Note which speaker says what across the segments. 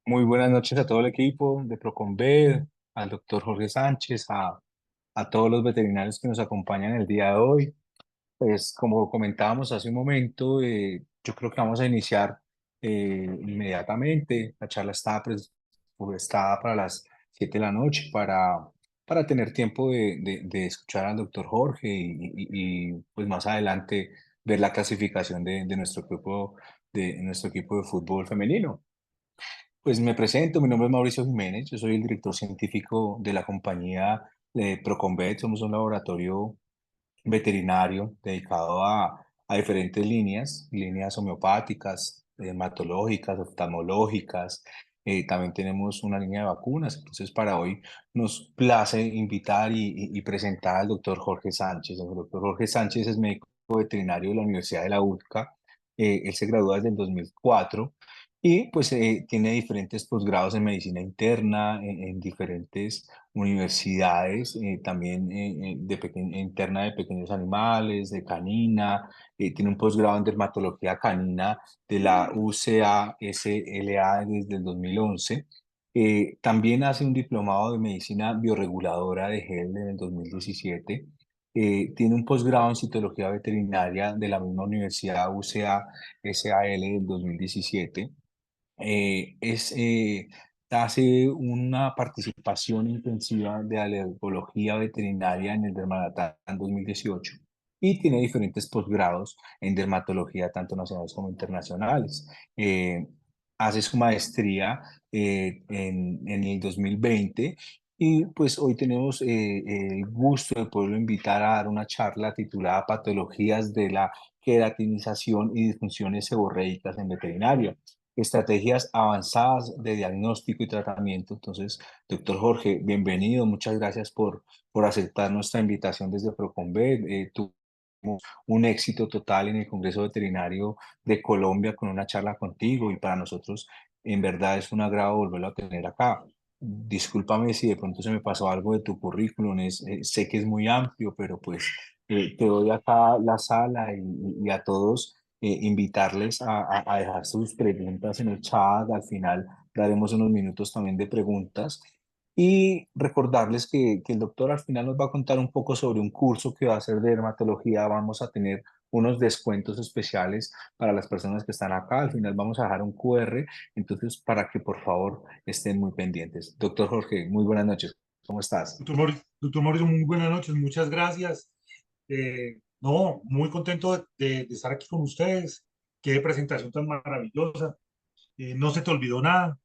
Speaker 1: Muy buenas noches a todo el equipo de Proconvet, al doctor Jorge Sánchez, a todos los veterinarios que nos acompañan el día de hoy. Pues como comentábamos hace un momento, yo creo que vamos a iniciar inmediatamente. La charla está presupuestada para las 7 de la noche para tener tiempo de escuchar al doctor Jorge pues más adelante ver la clasificación de nuestro equipo de fútbol femenino. Pues me presento, mi nombre es Mauricio Jiménez, yo soy el director científico de la compañía Proconvet. Somos un laboratorio veterinario dedicado a diferentes líneas homeopáticas, hematológicas, oftalmológicas. También tenemos una línea de vacunas. Entonces, para hoy nos place invitar y presentar al doctor Jorge Sánchez. El doctor Jorge Sánchez es médico veterinario de la Universidad de la UCA. Él se graduó desde el 2004 y pues tiene diferentes posgrados en medicina interna, en diferentes universidades, también interna de pequeños animales, de canina. Tiene un posgrado en dermatología canina de la UCASLA desde el 2011. También hace un diplomado de medicina bioreguladora de GEL en el 2017. Tiene un posgrado en citología veterinaria de la misma universidad UCA-SAL del 2017. Hace una participación intensiva de alergología veterinaria en el Dermatán 2018 y tiene diferentes posgrados en dermatología, tanto nacionales como internacionales. Eh, Hace su maestría en el 2020 y pues hoy tenemos el gusto de poderlo invitar a dar una charla titulada Patologías de la queratinización y disfunciones seborreicas en veterinaria, estrategias avanzadas de diagnóstico y tratamiento. Entonces, doctor Jorge, bienvenido. Muchas gracias por aceptar nuestra invitación desde Proconvet. Tuvimos un éxito total en el Congreso Veterinario de Colombia con una charla contigo y para nosotros en verdad es un agrado volverlo a tener acá. Discúlpame si de pronto se me pasó algo de tu currículum. Sé que es muy amplio, pero pues te doy acá la sala y a todos invitarles a dejar sus preguntas en el chat. Al final daremos unos minutos también de preguntas y recordarles que el doctor al final nos va a contar un poco sobre un curso que va a ser de dermatología. Vamos a tener unos descuentos especiales para las personas que están acá. Al final vamos a dejar un QR, entonces para que por favor estén muy pendientes. Doctor Jorge, muy buenas noches. ¿Cómo estás?
Speaker 2: Doctor Mauricio, muy buenas noches, muchas gracias. No, muy contento de estar aquí con ustedes. Qué presentación tan maravillosa. No se te olvidó nada,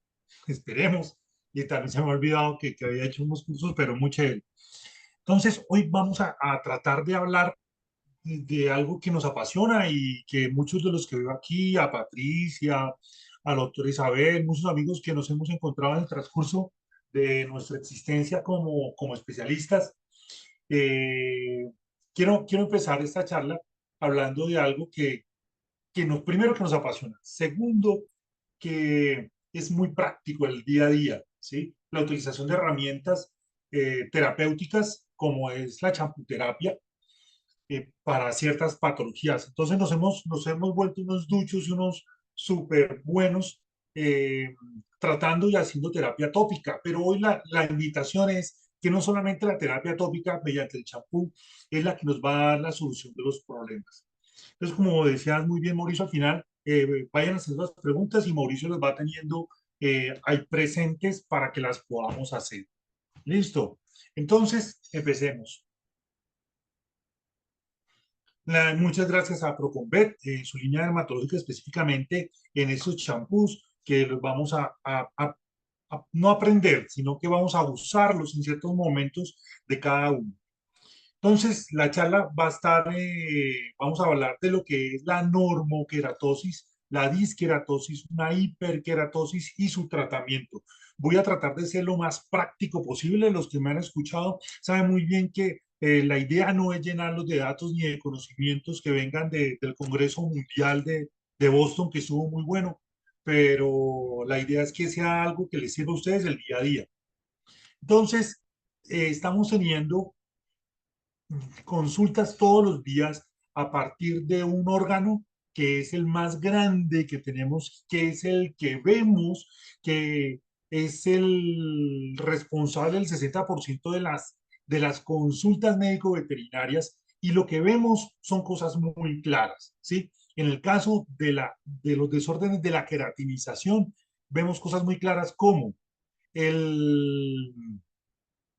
Speaker 2: esperemos. Y también se me ha olvidado que había hecho unos cursos, pero muy chévere. Entonces, hoy vamos a tratar de hablar de algo que nos apasiona y que muchos de los que veo aquí, a Patricia, a la doctora Isabel, muchos amigos que nos hemos encontrado en el transcurso de nuestra existencia como especialistas, eh, quiero empezar esta charla hablando de algo primero que nos apasiona, segundo que es muy práctico el día a día, ¿sí? La utilización de herramientas terapéuticas como es la champuterapia para ciertas patologías. Entonces nos hemos vuelto unos duchos y unos súper buenos tratando y haciendo terapia tópica, pero hoy la invitación es que no solamente la terapia tópica mediante el champú es la que nos va a dar la solución de los problemas. Entonces, como decías muy bien, Mauricio, al final vayan haciendo las preguntas y Mauricio las va teniendo ahí presentes para que las podamos hacer. Listo. Entonces, empecemos. Muchas gracias a Proconvet, su línea dermatológica específicamente en esos champús que los vamos a no aprender, sino que vamos a usarlos en ciertos momentos de cada uno. Entonces, la charla va a estar, vamos a hablar de lo que es la normoqueratosis, la disqueratosis, una hiperqueratosis y su tratamiento. Voy a tratar de ser lo más práctico posible. Los que me han escuchado saben muy bien que la idea no es llenarlos de datos ni de conocimientos que vengan del Congreso Mundial de Boston, que estuvo muy bueno, pero la idea es que sea algo que les sirva a ustedes el día a día. Entonces, estamos teniendo consultas todos los días a partir de un órgano que es el más grande que tenemos, que es el que vemos, que es el responsable del 60% de las consultas médico-veterinarias, y lo que vemos son cosas muy claras, ¿sí? En el caso de los desórdenes de la queratinización, vemos cosas muy claras como el,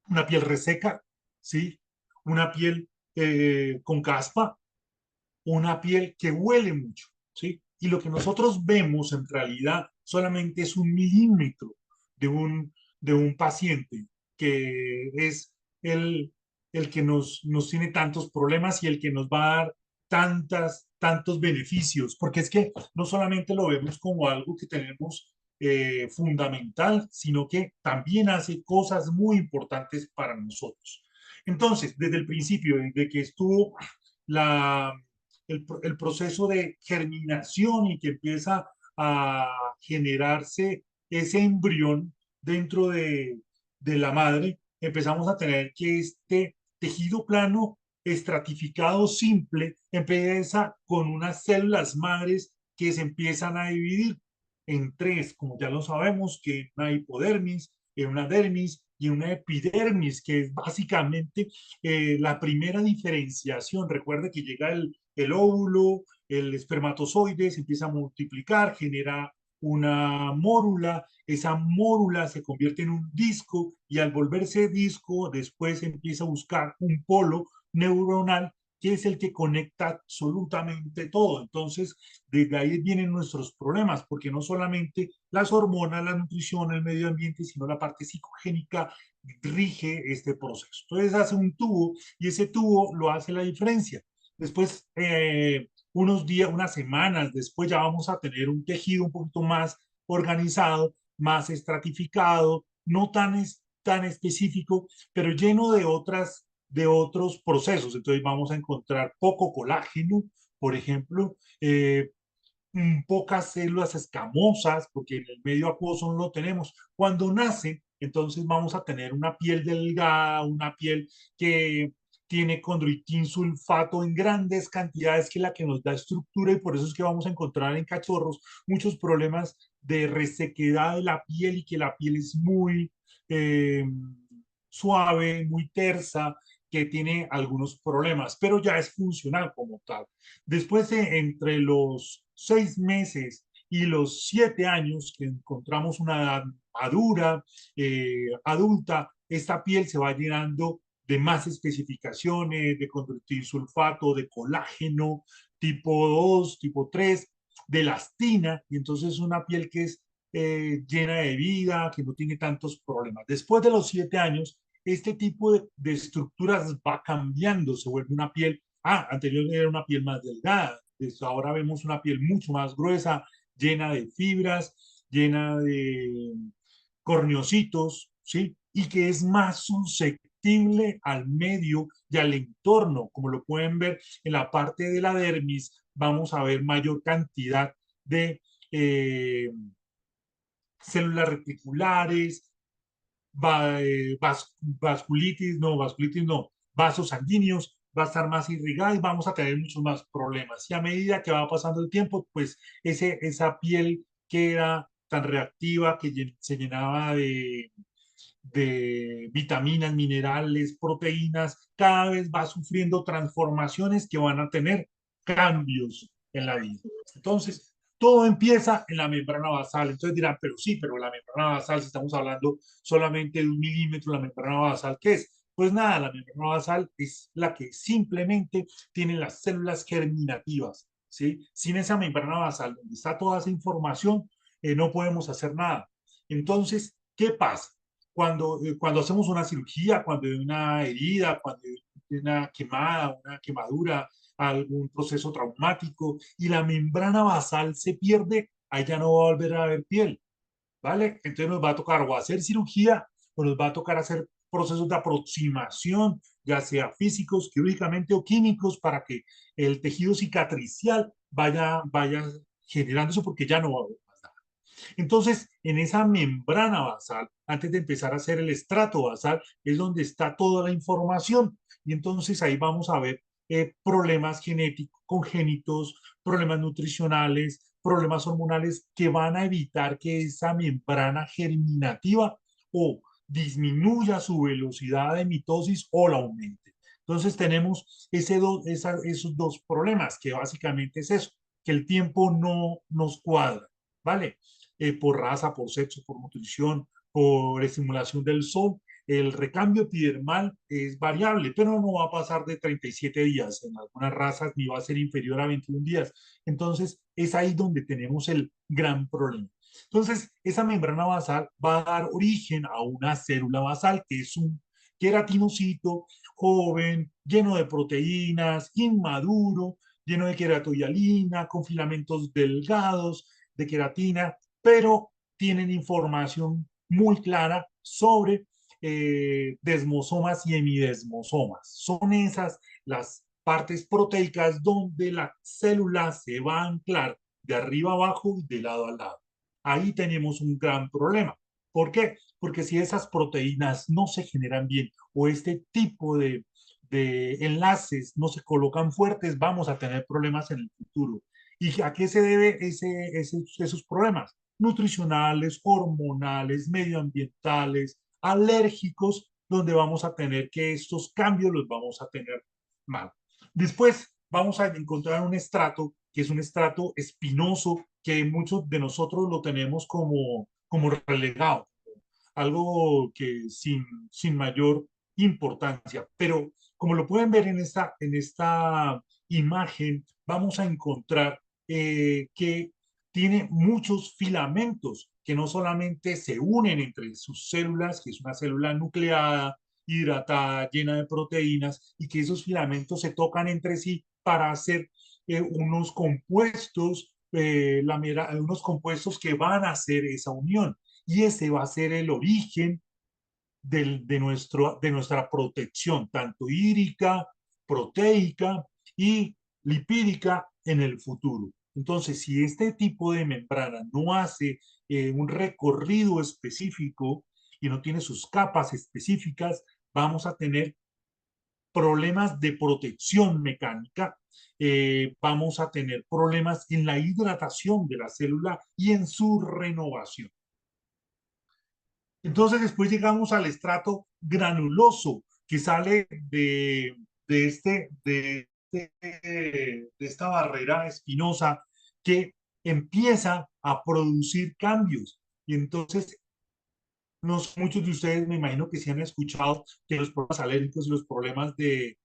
Speaker 2: una piel reseca, ¿sí? Una piel con caspa, una piel que huele mucho, ¿sí? Y lo que nosotros vemos en realidad solamente es un milímetro de de un paciente que es el, el que nos tiene tantos problemas y el que nos va a dar tantos beneficios, porque es que no solamente lo vemos como algo que tenemos fundamental, sino que también hace cosas muy importantes para nosotros. Entonces, desde el principio, desde que estuvo la, el proceso de germinación y que empieza a generarse ese embrión dentro de la madre, empezamos a tener que este tejido plano estratificado simple empieza con unas células madres que se empiezan a dividir en tres, como ya lo sabemos, que una hipodermis, una dermis y una epidermis, que es básicamente la primera diferenciación. Recuerde que llega el óvulo, el espermatozoide se empieza a multiplicar, genera una mórula, esa mórula se convierte en un disco y al volverse disco después empieza a buscar un polo neuronal que es el que conecta absolutamente todo. Entonces, desde ahí vienen nuestros problemas, porque no solamente las hormonas, la nutrición, el medio ambiente, sino la parte psicogénica rige este proceso. Entonces hace un tubo y ese tubo lo hace la diferencia. Después, unos días, unas semanas después, ya vamos a tener un tejido un poquito más organizado, más estratificado, no tan específico, pero lleno de otros procesos. Entonces vamos a encontrar poco colágeno, por ejemplo, pocas células escamosas, porque en el medio acuoso no lo tenemos. Cuando nace, entonces vamos a tener una piel delgada, una piel que tiene condroitín sulfato en grandes cantidades, que es la que nos da estructura, y por eso es que vamos a encontrar en cachorros muchos problemas de resequedad de la piel y que la piel es muy eh, suave, muy tersa, que tiene algunos problemas, pero ya es funcional como tal. Después de entre los 6 meses y los 7 años, que encontramos una edad madura, adulta, esta piel se va llenando de más especificaciones, de condroitin-sulfato, de colágeno, tipo 2, tipo 3, de elastina, y entonces es una piel que es llena de vida, que no tiene tantos problemas. Después de los 7 años, este tipo de estructuras va cambiando, se vuelve una piel, anterior era una piel más delgada, ahora vemos una piel mucho más gruesa, llena de fibras, llena de corneocitos, ¿sí? Y que es más susceptible al medio y al entorno, como lo pueden ver en la parte de la dermis, vamos a ver mayor cantidad de células reticulares, vasculitis no, vasos sanguíneos, va a estar más irrigada y vamos a tener muchos más problemas. Y a medida que va pasando el tiempo, pues esa piel que era tan reactiva, que se llenaba de vitaminas, minerales, proteínas, cada vez va sufriendo transformaciones que van a tener cambios en la vida. Entonces, todo empieza en la membrana basal. Entonces dirán, pero sí, pero la membrana basal, si estamos hablando solamente de 1 milímetro, la membrana basal, ¿qué es? Pues nada, la membrana basal es la que simplemente tiene las células germinativas, ¿sí? Sin esa membrana basal, donde está toda esa información, no podemos hacer nada. Entonces, ¿qué pasa? Cuando hacemos una cirugía, cuando hay una herida, cuando hay una quemada, una quemadura, algún proceso traumático y la membrana basal se pierde, ahí ya no va a volver a haber piel, ¿vale? Entonces nos va a tocar o hacer cirugía o nos va a tocar hacer procesos de aproximación, ya sea físicos, quirúrgicamente o químicos, para que el tejido cicatricial vaya generando eso porque ya no va a haber más nada. Entonces, en esa membrana basal, antes de empezar a hacer el estrato basal, es donde está toda la información. Y entonces ahí vamos a ver problemas genéticos, congénitos, problemas nutricionales, problemas hormonales que van a evitar que esa membrana germinativa o disminuya su velocidad de mitosis o la aumente. Entonces tenemos esos dos problemas, que básicamente es eso, que el tiempo no nos cuadra, ¿vale? Por raza, por sexo, por nutrición, por estimulación del sol. El recambio epidermal es variable, pero no va a pasar de 37 días. En algunas razas ni va a ser inferior a 21 días. Entonces, es ahí donde tenemos el gran problema. Entonces, esa membrana basal va a dar origen a una célula basal, que es un queratinocito joven, lleno de proteínas, inmaduro, lleno de queratohialina, con filamentos delgados de queratina, pero tienen información muy clara sobre desmosomas y hemidesmosomas. Son esas las partes proteicas donde la célula se va a anclar de arriba abajo y de lado a lado. Ahí tenemos un gran problema. ¿Por qué? Porque si esas proteínas no se generan bien o este tipo de enlaces no se colocan fuertes, vamos a tener problemas en el futuro. ¿Y a qué se debe esos problemas? Nutricionales, hormonales, medioambientales, alérgicos, donde vamos a tener que estos cambios los vamos a tener mal. Después vamos a encontrar un estrato que es un estrato espinoso que muchos de nosotros lo tenemos como relegado, algo que sin mayor importancia. Pero como lo pueden ver en esta imagen, vamos a encontrar que tiene muchos filamentos que no solamente se unen entre sus células, que es una célula nucleada, hidratada, llena de proteínas, y que esos filamentos se tocan entre sí para hacer unos compuestos, unos compuestos que van a hacer esa unión. Y ese va a ser el origen de nuestra protección, tanto hídrica, proteica y lipídica en el futuro. Entonces, si este tipo de membrana no hace un recorrido específico y no tiene sus capas específicas, vamos a tener problemas de protección mecánica, vamos a tener problemas en la hidratación de la célula y en su renovación. Entonces después llegamos al estrato granuloso que sale de esta barrera espinosa que empieza a producir cambios. Y entonces muchos de ustedes me imagino que sí han escuchado que los problemas alérgicos y los problemas de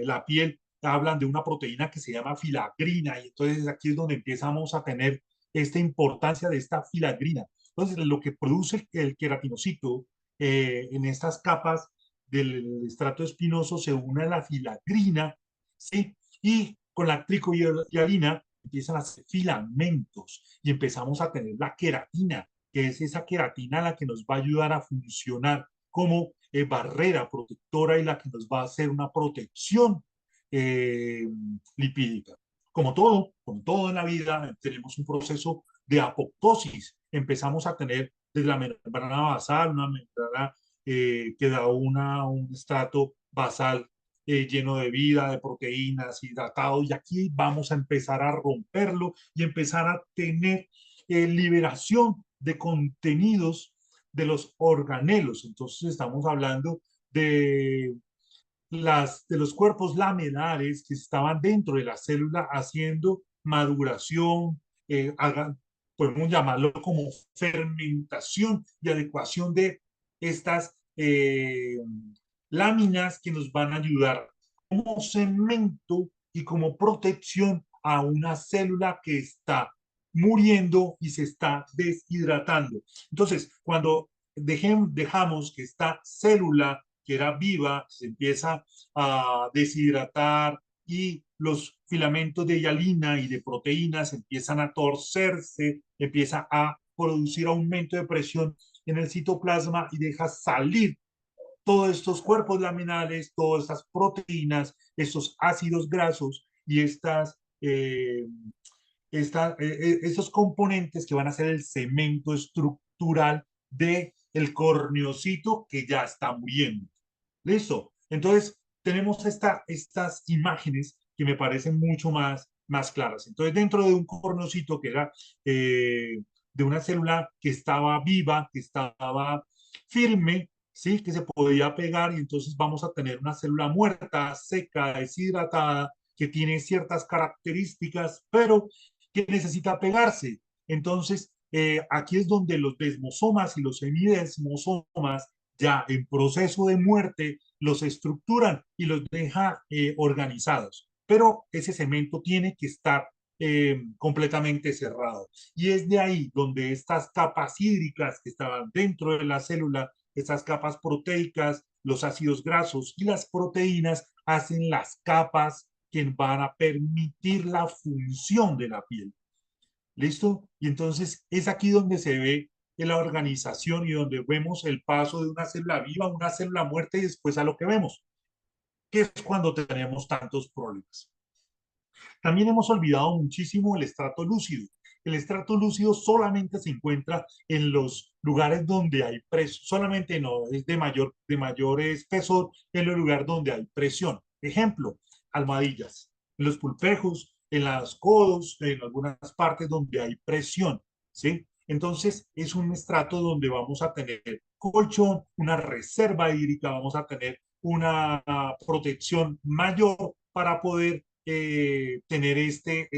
Speaker 2: la piel hablan de una proteína que se llama filagrina y entonces aquí es donde empezamos a tener esta importancia de esta filagrina. Entonces lo que produce el queratinocito en estas capas del estrato espinoso se une a la filagrina, ¿sí? Y con la tricohialina empiezan a hacer filamentos y empezamos a tener la queratina, que es esa queratina la que nos va a ayudar a funcionar como barrera protectora y la que nos va a hacer una protección eh, lipídica. Como todo en la vida, tenemos un proceso de apoptosis. Empezamos a tener desde la membrana basal, una membrana que da un estrato basal lleno de vida, de proteínas, hidratado, y aquí vamos a empezar a romperlo y empezar a tener liberación de contenidos de los organelos. Entonces estamos hablando de, de los cuerpos laminares que estaban dentro de la célula haciendo maduración, hagan, podemos llamarlo como fermentación y adecuación de estas láminas que nos van a ayudar como cemento y como protección a una célula que está muriendo y se está deshidratando. Entonces, cuando dejamos que esta célula que era viva se empieza a deshidratar y los filamentos de hialina y de proteínas empiezan a torcerse, empieza a producir aumento de presión en el citoplasma y deja salir todos estos cuerpos laminales, todas estas proteínas, estos ácidos grasos y estos componentes que van a ser el cemento estructural del corneocito que ya está muriendo. ¿Listo? Entonces, tenemos estas imágenes que me parecen mucho más claras. Entonces, dentro de un cornocito que era de una célula que estaba viva, que estaba firme, ¿sí? Que se podía pegar y entonces vamos a tener una célula muerta, seca, deshidratada, que tiene ciertas características, pero que necesita pegarse. Entonces, aquí es donde los desmosomas y los semidesmosomas ya en proceso de muerte los estructuran y los deja organizados. Pero ese cemento tiene que estar completamente cerrado. Y es de ahí donde estas capas hídricas que estaban dentro de la célula, estas capas proteicas, los ácidos grasos y las proteínas hacen las capas que van a permitir la función de la piel. ¿Listo? Y entonces es aquí donde se ve la organización y donde vemos el paso de una célula viva a una célula muerta y después a lo que vemos, que es cuando tenemos tantos problemas. También hemos olvidado muchísimo el estrato lúcido. El estrato lúcido solamente se encuentra en los lugares donde hay presión, solamente no es de mayor espesor en los lugares donde hay presión. Ejemplo, almohadillas, en los pulpejos, en los codos, en algunas partes donde hay presión, ¿sí? Entonces, es un estrato donde vamos a tener colchón, una reserva hídrica, vamos a tener una protección mayor para poder tener este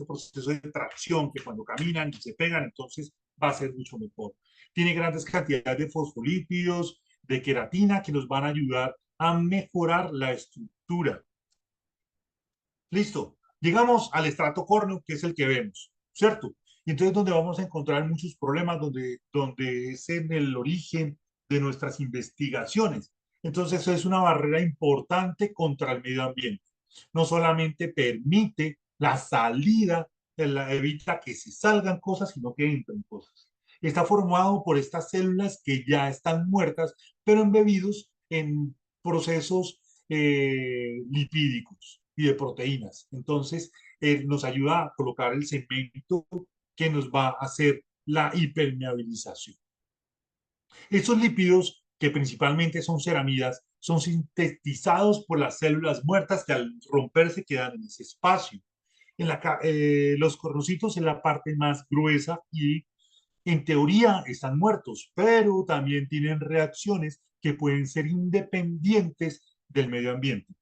Speaker 2: proceso de tracción que cuando caminan y se pegan, entonces va a ser mucho mejor. Tiene grandes cantidades de fosfolípidos, de queratina que nos van a ayudar a mejorar la estructura. Listo. Llegamos al estrato córneo, que es el que vemos, ¿cierto? Y entonces donde vamos a encontrar muchos problemas, donde es en el origen de nuestras investigaciones. Entonces eso es una barrera importante contra el medio ambiente. No solamente permite la salida, evita que se salgan cosas, sino que entren cosas. Está formado por estas células que ya están muertas, pero embebidos en procesos lipídicos y de proteínas. Entonces, nos ayuda a colocar el cemento que nos va a hacer la hipermeabilización. Estos lípidos, que principalmente son ceramidas, son sintetizados por las células muertas que al romperse quedan en ese espacio. Los cornocitos en la parte más gruesa y en teoría están muertos, pero también tienen reacciones que pueden ser independientes del medio ambiente.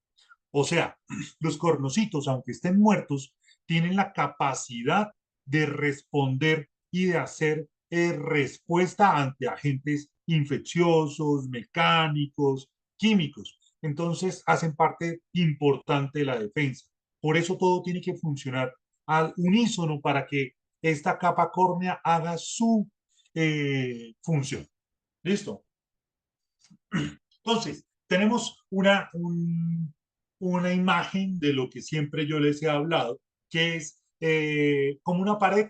Speaker 2: O sea, los cornocitos, aunque estén muertos, tienen la capacidad de responder y de hacer respuesta ante agentes infecciosos, mecánicos, químicos. Entonces, hacen parte importante de la defensa. Por eso todo tiene que funcionar al unísono para que esta capa córnea haga su función. ¿Listo? Entonces, tenemos una imagen de lo que siempre yo les he hablado, que es como una pared,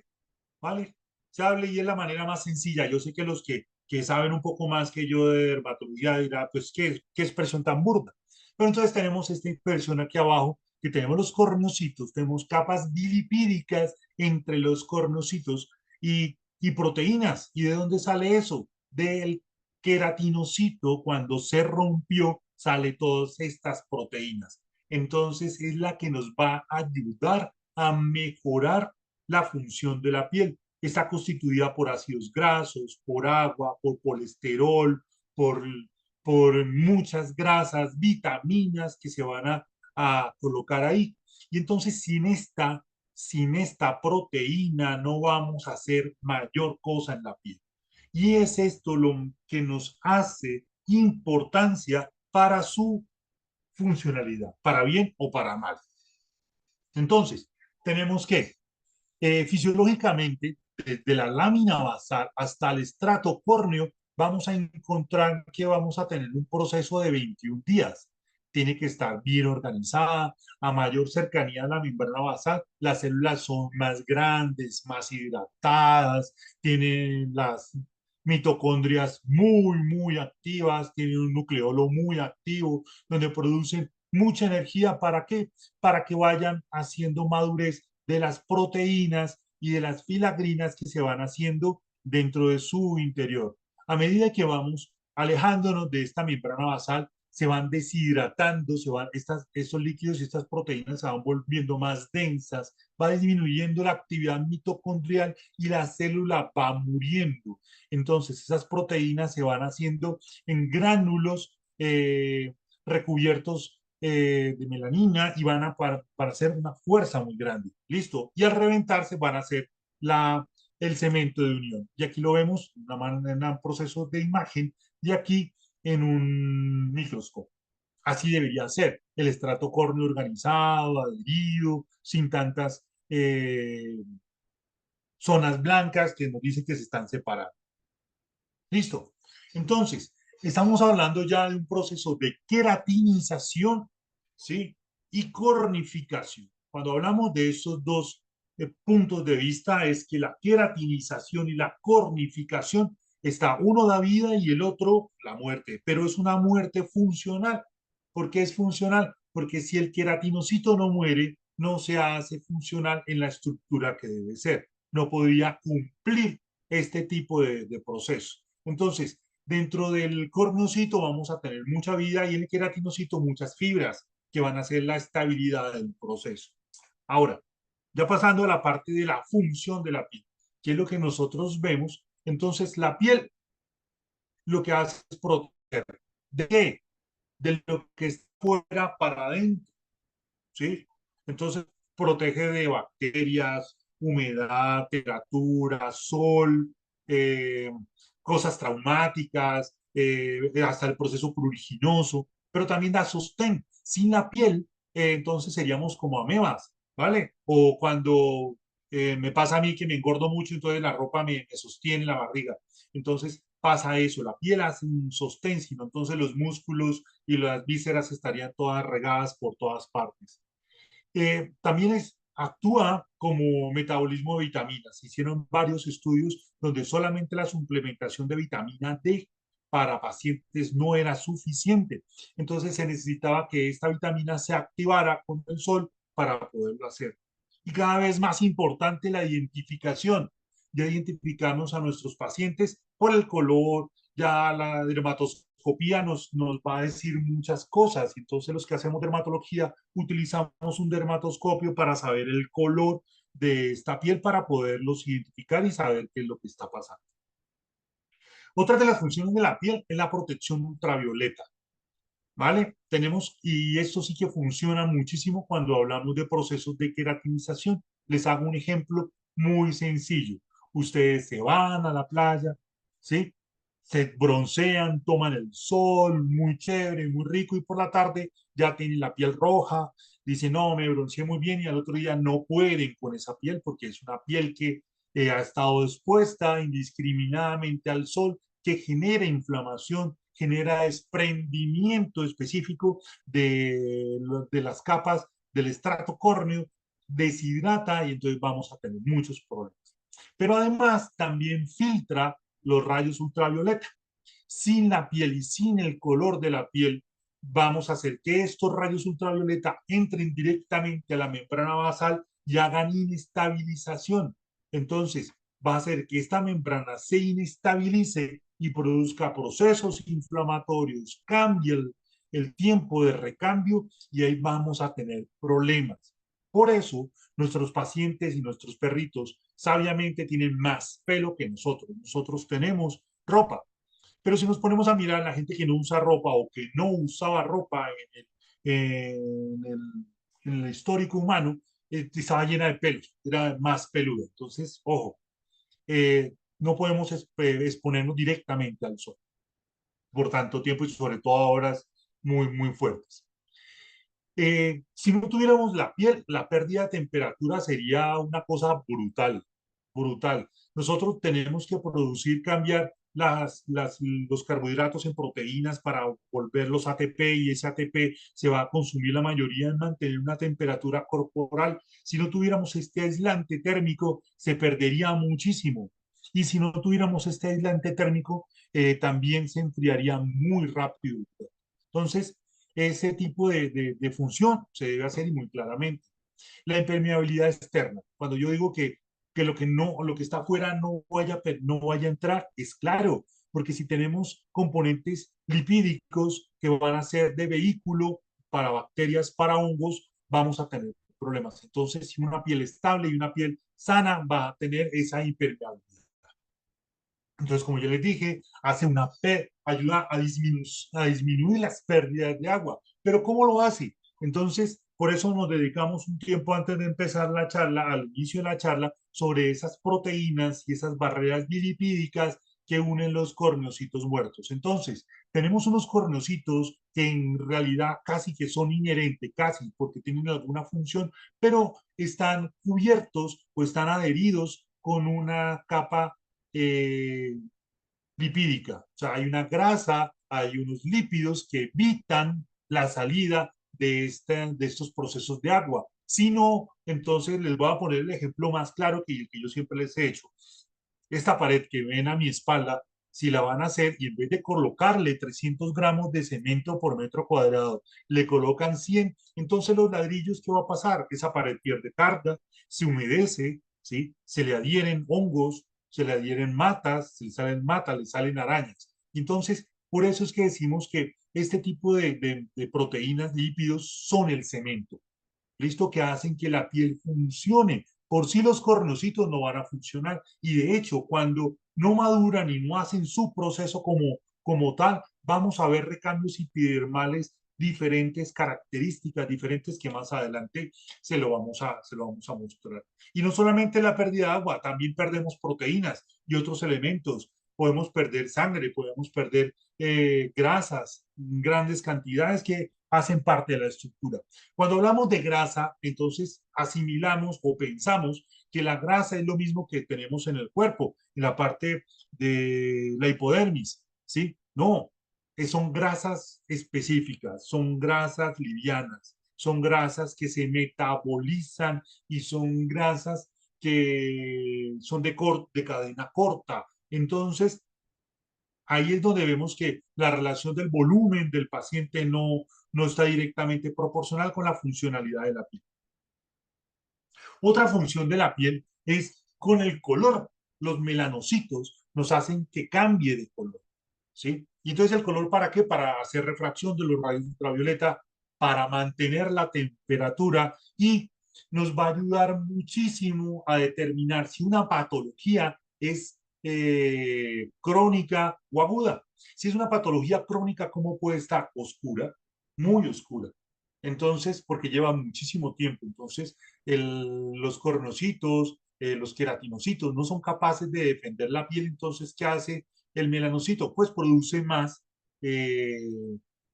Speaker 2: ¿vale? Se habla y es la manera más sencilla. Yo sé que los que saben un poco más que yo de dermatología dirán, pues, ¿qué expresión tan burda? Pero entonces tenemos esta expresión aquí abajo, que tenemos los cornocitos, tenemos capas bilipídicas entre los cornocitos y proteínas. ¿Y de dónde sale eso? Del queratinocito, cuando se rompió, sale todas estas proteínas. Entonces es la que nos va a ayudar a mejorar la función de la piel. Está constituida por ácidos grasos, por agua, por colesterol, por, por muchas grasas, vitaminas que se van a colocar ahí. Y entonces sin esta proteína no vamos a hacer mayor cosa en la piel. Y es esto lo que nos hace importancia para su funcionalidad, para bien o para mal. Entonces, tenemos que fisiológicamente, desde la lámina basal hasta el estrato córneo, vamos a encontrar que vamos a tener un proceso de 21 días. Tiene que estar bien organizada. A mayor cercanía a la membrana basal, las células son más grandes, más hidratadas, tienen las mitocondrias muy activas, tienen un nucleolo muy activo, donde producen mucha energía. ¿Para qué? Para que vayan haciendo madurez de las proteínas y de las filagrinas que se van haciendo dentro de su interior. A medida que vamos alejándonos de esta membrana basal, se van deshidratando, estos líquidos y estas proteínas se van volviendo más densas, va disminuyendo la actividad mitocondrial y la célula va muriendo. Entonces, esas proteínas se van haciendo en gránulos recubiertos de melanina y van a para hacer una fuerza muy grande. Listo. Y al reventarse van a hacer el cemento de unión. Y aquí lo vemos en un proceso de imagen y aquí en un microscopio. Así debería ser. El estrato córneo organizado, adherido, sin tantas zonas blancas que nos dicen que se están separando. Listo. Entonces, estamos hablando ya de un proceso de queratinización, ¿sí? Y cornificación. Cuando hablamos de esos dos puntos de vista, es que la queratinización y la cornificación está uno da vida y el otro la muerte, pero es una muerte funcional. ¿Por qué es funcional? Porque si el queratinocito no muere, no se hace funcional en la estructura que debe ser. No podría cumplir este tipo de proceso. Entonces, dentro del corneocito vamos a tener mucha vida y en el queratinocito muchas fibras que van a hacer la estabilidad del proceso. Ahora, ya pasando a la parte de la función de la piel, que es lo que nosotros vemos, entonces la piel lo que hace es proteger. ¿De qué? De lo que es fuera para adentro, ¿sí? Entonces, protege de bacterias, humedad, temperatura, sol, cosas traumáticas, hasta el proceso pruriginoso, pero también da sostén. Sin la piel, entonces seríamos como amebas, ¿vale? O cuando me pasa a mí que me engordo mucho, entonces la ropa me sostiene la barriga. Entonces pasa eso, la piel hace un sostén, sino entonces los músculos y las vísceras estarían todas regadas por todas partes. También actúa como metabolismo de vitaminas. Se hicieron varios estudios donde solamente la suplementación de vitamina D para pacientes no era suficiente. Entonces se necesitaba que esta vitamina se activara con el sol para poderlo hacer. Y cada vez más importante la identificación. Ya identificamos a nuestros pacientes por el color, ya la dermatoscopía nos va a decir muchas cosas. Entonces los que hacemos dermatología utilizamos un dermatoscopio para saber el color de esta piel para poderlos identificar y saber qué es lo que está pasando. Otra de las funciones de la piel es la protección ultravioleta, ¿vale? Tenemos, y esto sí que funciona muchísimo cuando hablamos de procesos de queratinización. Les hago un ejemplo muy sencillo. Ustedes se van a la playa, ¿sí? Se broncean, toman el sol, muy chévere, muy rico, y por la tarde ya tienen la piel roja, dicen, no, me bronceé muy bien, y al otro día no pueden con esa piel porque es una piel que ha estado expuesta indiscriminadamente al sol, que genera inflamación, genera desprendimiento específico de las capas del estrato córneo, deshidrata y entonces vamos a tener muchos problemas. Pero además también filtra los rayos ultravioleta. Sin la piel y sin el color de la piel, vamos a hacer que estos rayos ultravioleta entren directamente a la membrana basal y hagan inestabilización. Entonces, va a hacer que esta membrana se inestabilice y produzca procesos inflamatorios, cambie el tiempo de recambio y ahí vamos a tener problemas. Por eso, nuestros pacientes y nuestros perritos sabiamente tienen más pelo que nosotros. Nosotros tenemos ropa, pero si nos ponemos a mirar la gente que no usa ropa o que no usaba ropa en el, en el histórico humano, estaba llena de pelos, era más peluda. Entonces, ojo, no podemos exponernos directamente al sol por tanto tiempo y sobre todo a horas muy, muy fuertes. Si no tuviéramos la piel, la pérdida de temperatura sería una cosa brutal, brutal. Nosotros tenemos que producir, cambiar los carbohidratos en proteínas para volverlos ATP y ese ATP se va a consumir la mayoría en mantener una temperatura corporal. Si no tuviéramos este aislante térmico, se perdería muchísimo. Y si no tuviéramos este aislante térmico, también se enfriaría muy rápido. Entonces, ese tipo de función se debe hacer y muy claramente. La impermeabilidad externa. Cuando yo digo que lo que está afuera no vaya a entrar, es claro, porque si tenemos componentes lipídicos que van a ser de vehículo para bacterias, para hongos, vamos a tener problemas. Entonces, si una piel estable y una piel sana va a tener esa impermeabilidad. Entonces, como yo les dije, ayuda a disminuir las pérdidas de agua. Pero ¿cómo lo hace? Entonces, por eso nos dedicamos un tiempo antes de empezar la charla, al inicio de la charla, sobre esas proteínas y esas barreras lipídicas que unen los corneocitos muertos. Entonces, tenemos unos corneocitos que en realidad casi que son inherentes, casi porque tienen alguna función, pero están cubiertos o están adheridos con una capa eh, lipídica. O sea, hay una grasa, hay unos lípidos que evitan la salida de estos procesos de agua. Si no, entonces les voy a poner el ejemplo más claro que yo siempre les he hecho. Esta pared que ven a mi espalda, si la van a hacer y en vez de colocarle 300 gramos de cemento por metro cuadrado, le colocan 100, entonces los ladrillos, ¿qué va a pasar? Esa pared pierde carga, se humedece, ¿sí? Se le adhieren hongos, se le adhieren matas, se le salen matas, le salen arañas. Entonces, por eso es que decimos que este tipo de proteínas, lípidos, son el cemento. ¿Listo? Que hacen que la piel funcione. Por sí los cornocitos no van a funcionar. Y de hecho, cuando no maduran y no hacen su proceso como tal, vamos a ver recambios epidermales diferentes características diferentes que más adelante se lo vamos a mostrar. Y no solamente la pérdida de agua, también perdemos proteínas y otros elementos. Podemos perder sangre, podemos perder grasas, grandes cantidades que hacen parte de la estructura. Cuando hablamos de grasa, entonces asimilamos o pensamos que la grasa es lo mismo que tenemos en el cuerpo, en la parte de la hipodermis, ¿sí? No, son grasas específicas, son grasas livianas, son grasas que se metabolizan y son grasas que son de cadena corta. Entonces, ahí es donde vemos que la relación del volumen del paciente no está directamente proporcional con la funcionalidad de la piel. Otra función de la piel es con el color. Los melanocitos nos hacen que cambie de color, ¿sí? Y entonces el color, ¿para qué? Para hacer refracción de los rayos ultravioleta, para mantener la temperatura y nos va a ayudar muchísimo a determinar si una patología es crónica o aguda. Si es una patología crónica, ¿cómo puede estar? Oscura, muy oscura. Entonces, porque lleva muchísimo tiempo. Entonces, los cornocitos, los queratinocitos no son capaces de defender la piel. Entonces, ¿qué hace el melanocito? Pues produce más eh,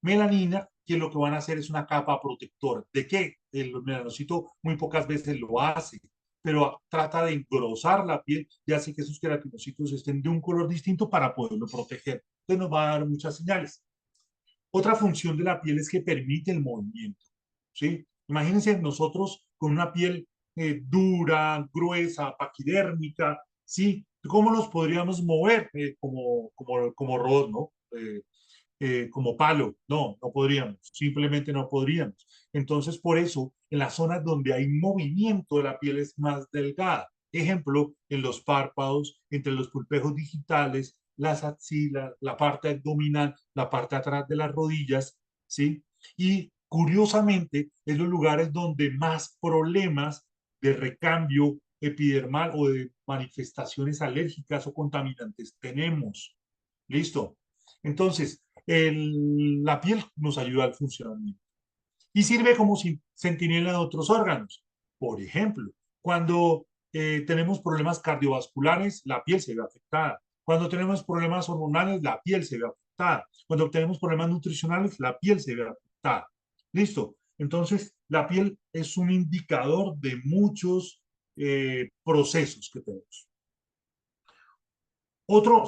Speaker 2: melanina, que lo que van a hacer es una capa protectora. ¿De qué? El melanocito muy pocas veces lo hace, pero trata de engrosar la piel y hace que esos queratinocitos estén de un color distinto para poderlo proteger. Entonces nos va a dar muchas señales. Otra función de la piel es que permite el movimiento, ¿sí? Imagínense nosotros con una piel dura, gruesa, paquidérmica, ¿sí? ¿Cómo nos podríamos mover como robot, ¿no? Como palo. No, no podríamos, simplemente no podríamos. Entonces, por eso, en las zonas donde hay movimiento de la piel es más delgada. Ejemplo, en los párpados, entre los pulpejos digitales, las axilas, la parte abdominal, la parte atrás de las rodillas, ¿sí? Y curiosamente, es los lugares donde más problemas de recambio epidermal o de manifestaciones alérgicas o contaminantes tenemos. ¿Listo? Entonces, la piel nos ayuda al funcionamiento y sirve como centinela de otros órganos. Por ejemplo, cuando tenemos problemas cardiovasculares, la piel se ve afectada. Cuando tenemos problemas hormonales, la piel se ve afectada. Cuando tenemos problemas nutricionales, la piel se ve afectada. ¿Listo? Entonces, la piel es un indicador de muchos procesos que tenemos.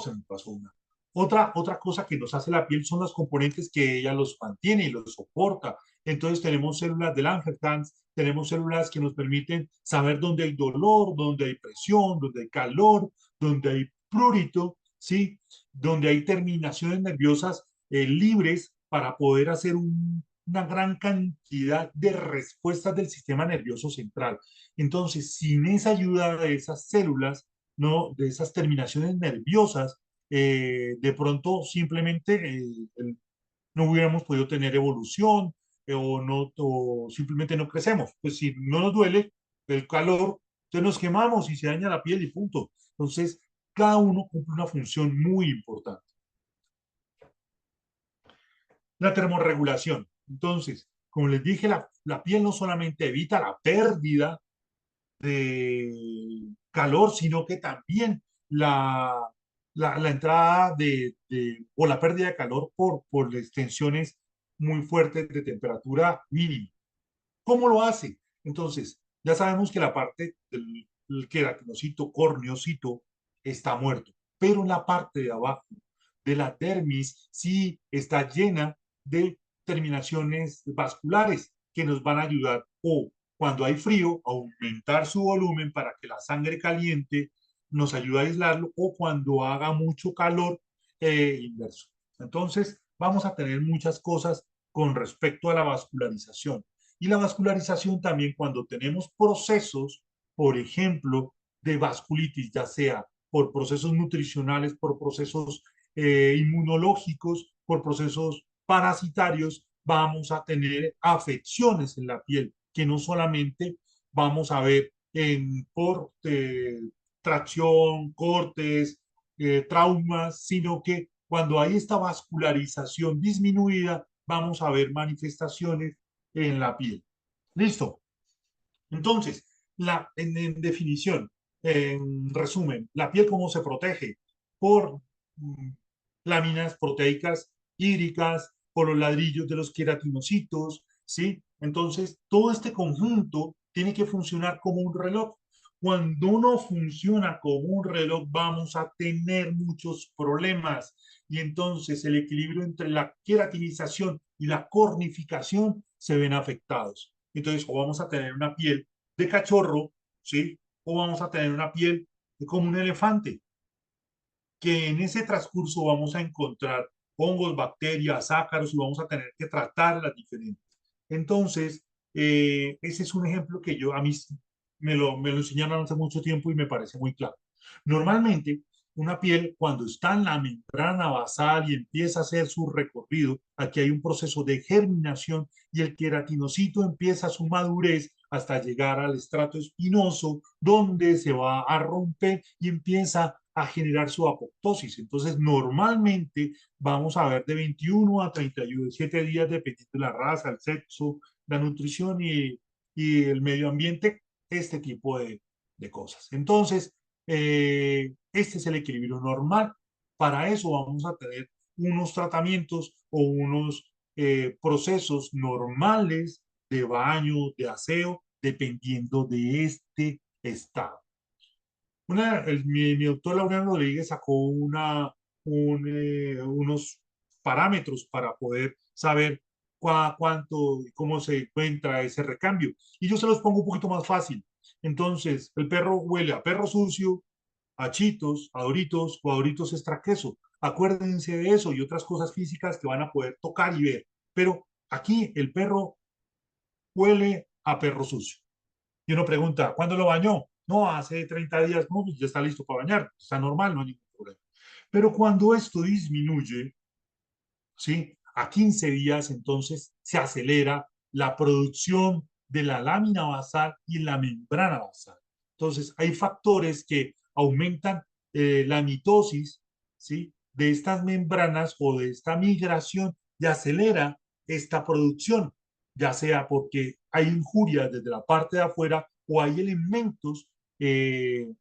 Speaker 2: Se me pasó una. Otra cosa que nos hace la piel son los componentes que ella los mantiene y los soporta. Entonces tenemos células de Langerhans, tenemos células que nos permiten saber dónde hay dolor, dónde hay presión, dónde hay calor, dónde hay prurito, ¿sí? Donde hay terminaciones nerviosas libres para poder hacer una gran cantidad de respuestas del sistema nervioso central. Entonces, sin esa ayuda de esas células, no, de esas terminaciones nerviosas, de pronto simplemente no hubiéramos podido tener evolución o, no, o simplemente no crecemos. Pues si no nos duele el calor, entonces nos quemamos y se daña la piel y punto. Entonces, cada uno cumple una función muy importante. La termorregulación. Entonces, como les dije, la piel no solamente evita la pérdida de calor, sino que también la entrada o la pérdida de calor por extensiones muy fuertes de temperatura mínima. ¿Cómo lo hace? Entonces, ya sabemos que la parte del queratinocito, corneocito, está muerto, pero la parte de abajo de la dermis sí está llena de terminaciones vasculares que nos van a ayudar o cuando hay frío a aumentar su volumen para que la sangre caliente nos ayude a aislarlo o cuando haga mucho calor inverso. Entonces, vamos a tener muchas cosas con respecto a la vascularización. Y la vascularización también cuando tenemos procesos, por ejemplo, de vasculitis, ya sea por procesos nutricionales, por procesos inmunológicos, por procesos parasitarios, vamos a tener afecciones en la piel, que no solamente vamos a ver por tracción, cortes, traumas, sino que cuando hay esta vascularización disminuida, vamos a ver manifestaciones en la piel. ¿Listo? Entonces, en definición, en resumen, la piel cómo se protege por mm, láminas proteicas hídricas, por los ladrillos de los queratinocitos, ¿sí? Entonces, todo este conjunto tiene que funcionar como un reloj. Cuando no funciona como un reloj, vamos a tener muchos problemas. Y entonces el equilibrio entre la queratinización y la cornificación se ven afectados. Entonces, o vamos a tener una piel de cachorro, ¿sí? O vamos a tener una piel como un elefante, que en ese transcurso vamos a encontrar hongos, bacterias, ácaros y vamos a tener que tratarlas diferentes. Entonces, ese es un ejemplo que a mí me lo enseñaron hace mucho tiempo y me parece muy claro. Normalmente, una piel cuando está en la membrana basal y empieza a hacer su recorrido, aquí hay un proceso de germinación y el queratinocito empieza su madurez hasta llegar al estrato espinoso, donde se va a romper y empieza a generar su apoptosis. Entonces, normalmente vamos a ver de 21 a 37 días, dependiendo de la raza, el sexo, la nutrición y el medio ambiente, este tipo de cosas. Entonces, este es el equilibrio normal. Para eso vamos a tener unos tratamientos o unos procesos normales de baño, de aseo, dependiendo de este estado. Mi doctor Laureano Rodríguez sacó unos parámetros para poder saber cuánto y cómo se encuentra ese recambio. Y yo se los pongo un poquito más fácil. Entonces, el perro huele a perro sucio, a chitos, a doritos o a doritos extra queso. Acuérdense de eso y otras cosas físicas que van a poder tocar y ver. Pero aquí el perro huele a perro sucio. Y uno pregunta, ¿cuándo lo bañó? No, hace 30 días, no, pues ya está listo para bañar, está normal, no hay ningún problema. Pero cuando esto disminuye, ¿sí? A 15 días, entonces se acelera la producción de la lámina basal y la membrana basal. Entonces, hay factores que aumentan la mitosis, ¿sí? De estas membranas o de esta migración y acelera esta producción, ya sea porque hay injurias desde la parte de afuera o hay elementos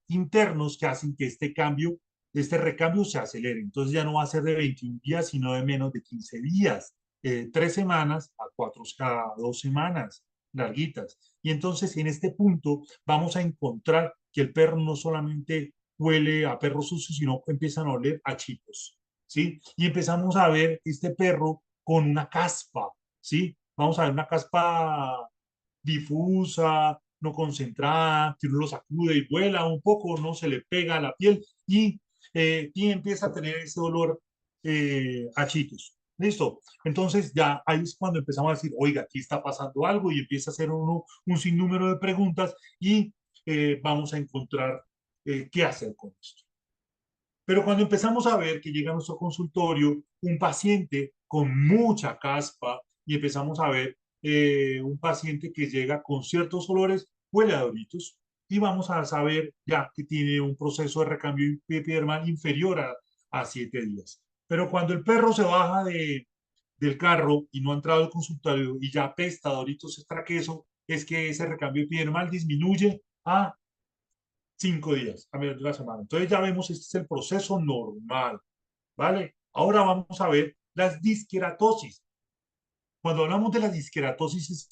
Speaker 2: internos que hacen que este recambio se acelere. Entonces ya no va a ser de 21 días, sino de menos de 15 días, 3 semanas a 2 semanas larguitas. Y entonces en este punto vamos a encontrar que el perro no solamente huele a perro sucio, sino que empiezan a oler a chicos, ¿sí? Y empezamos a ver este perro con una caspa, ¿sí? Vamos a ver una caspa difusa, no concentrada, que uno lo sacude y vuela un poco, no se le pega a la piel y empieza a tener ese olor a chitos. ¿Listo? Entonces ya ahí es cuando empezamos a decir, oiga, aquí está pasando algo y empieza a hacer uno un sinnúmero de preguntas y vamos a encontrar qué hacer con esto. Pero cuando empezamos a ver que llega a nuestro consultorio un paciente con mucha caspa y empezamos a ver un paciente que llega con ciertos olores, huele a Doritos y vamos a saber ya que tiene un proceso de recambio epidermal inferior a 7 días. Pero cuando el perro se baja del carro y no ha entrado al consultorio y ya apesta Doritos extra queso, es que ese recambio epidermal disminuye a 5 días, a menos de una semana. Entonces ya vemos, este es el proceso normal, ¿vale? Ahora vamos a ver las disqueratosis. Cuando hablamos de la disqueratosis es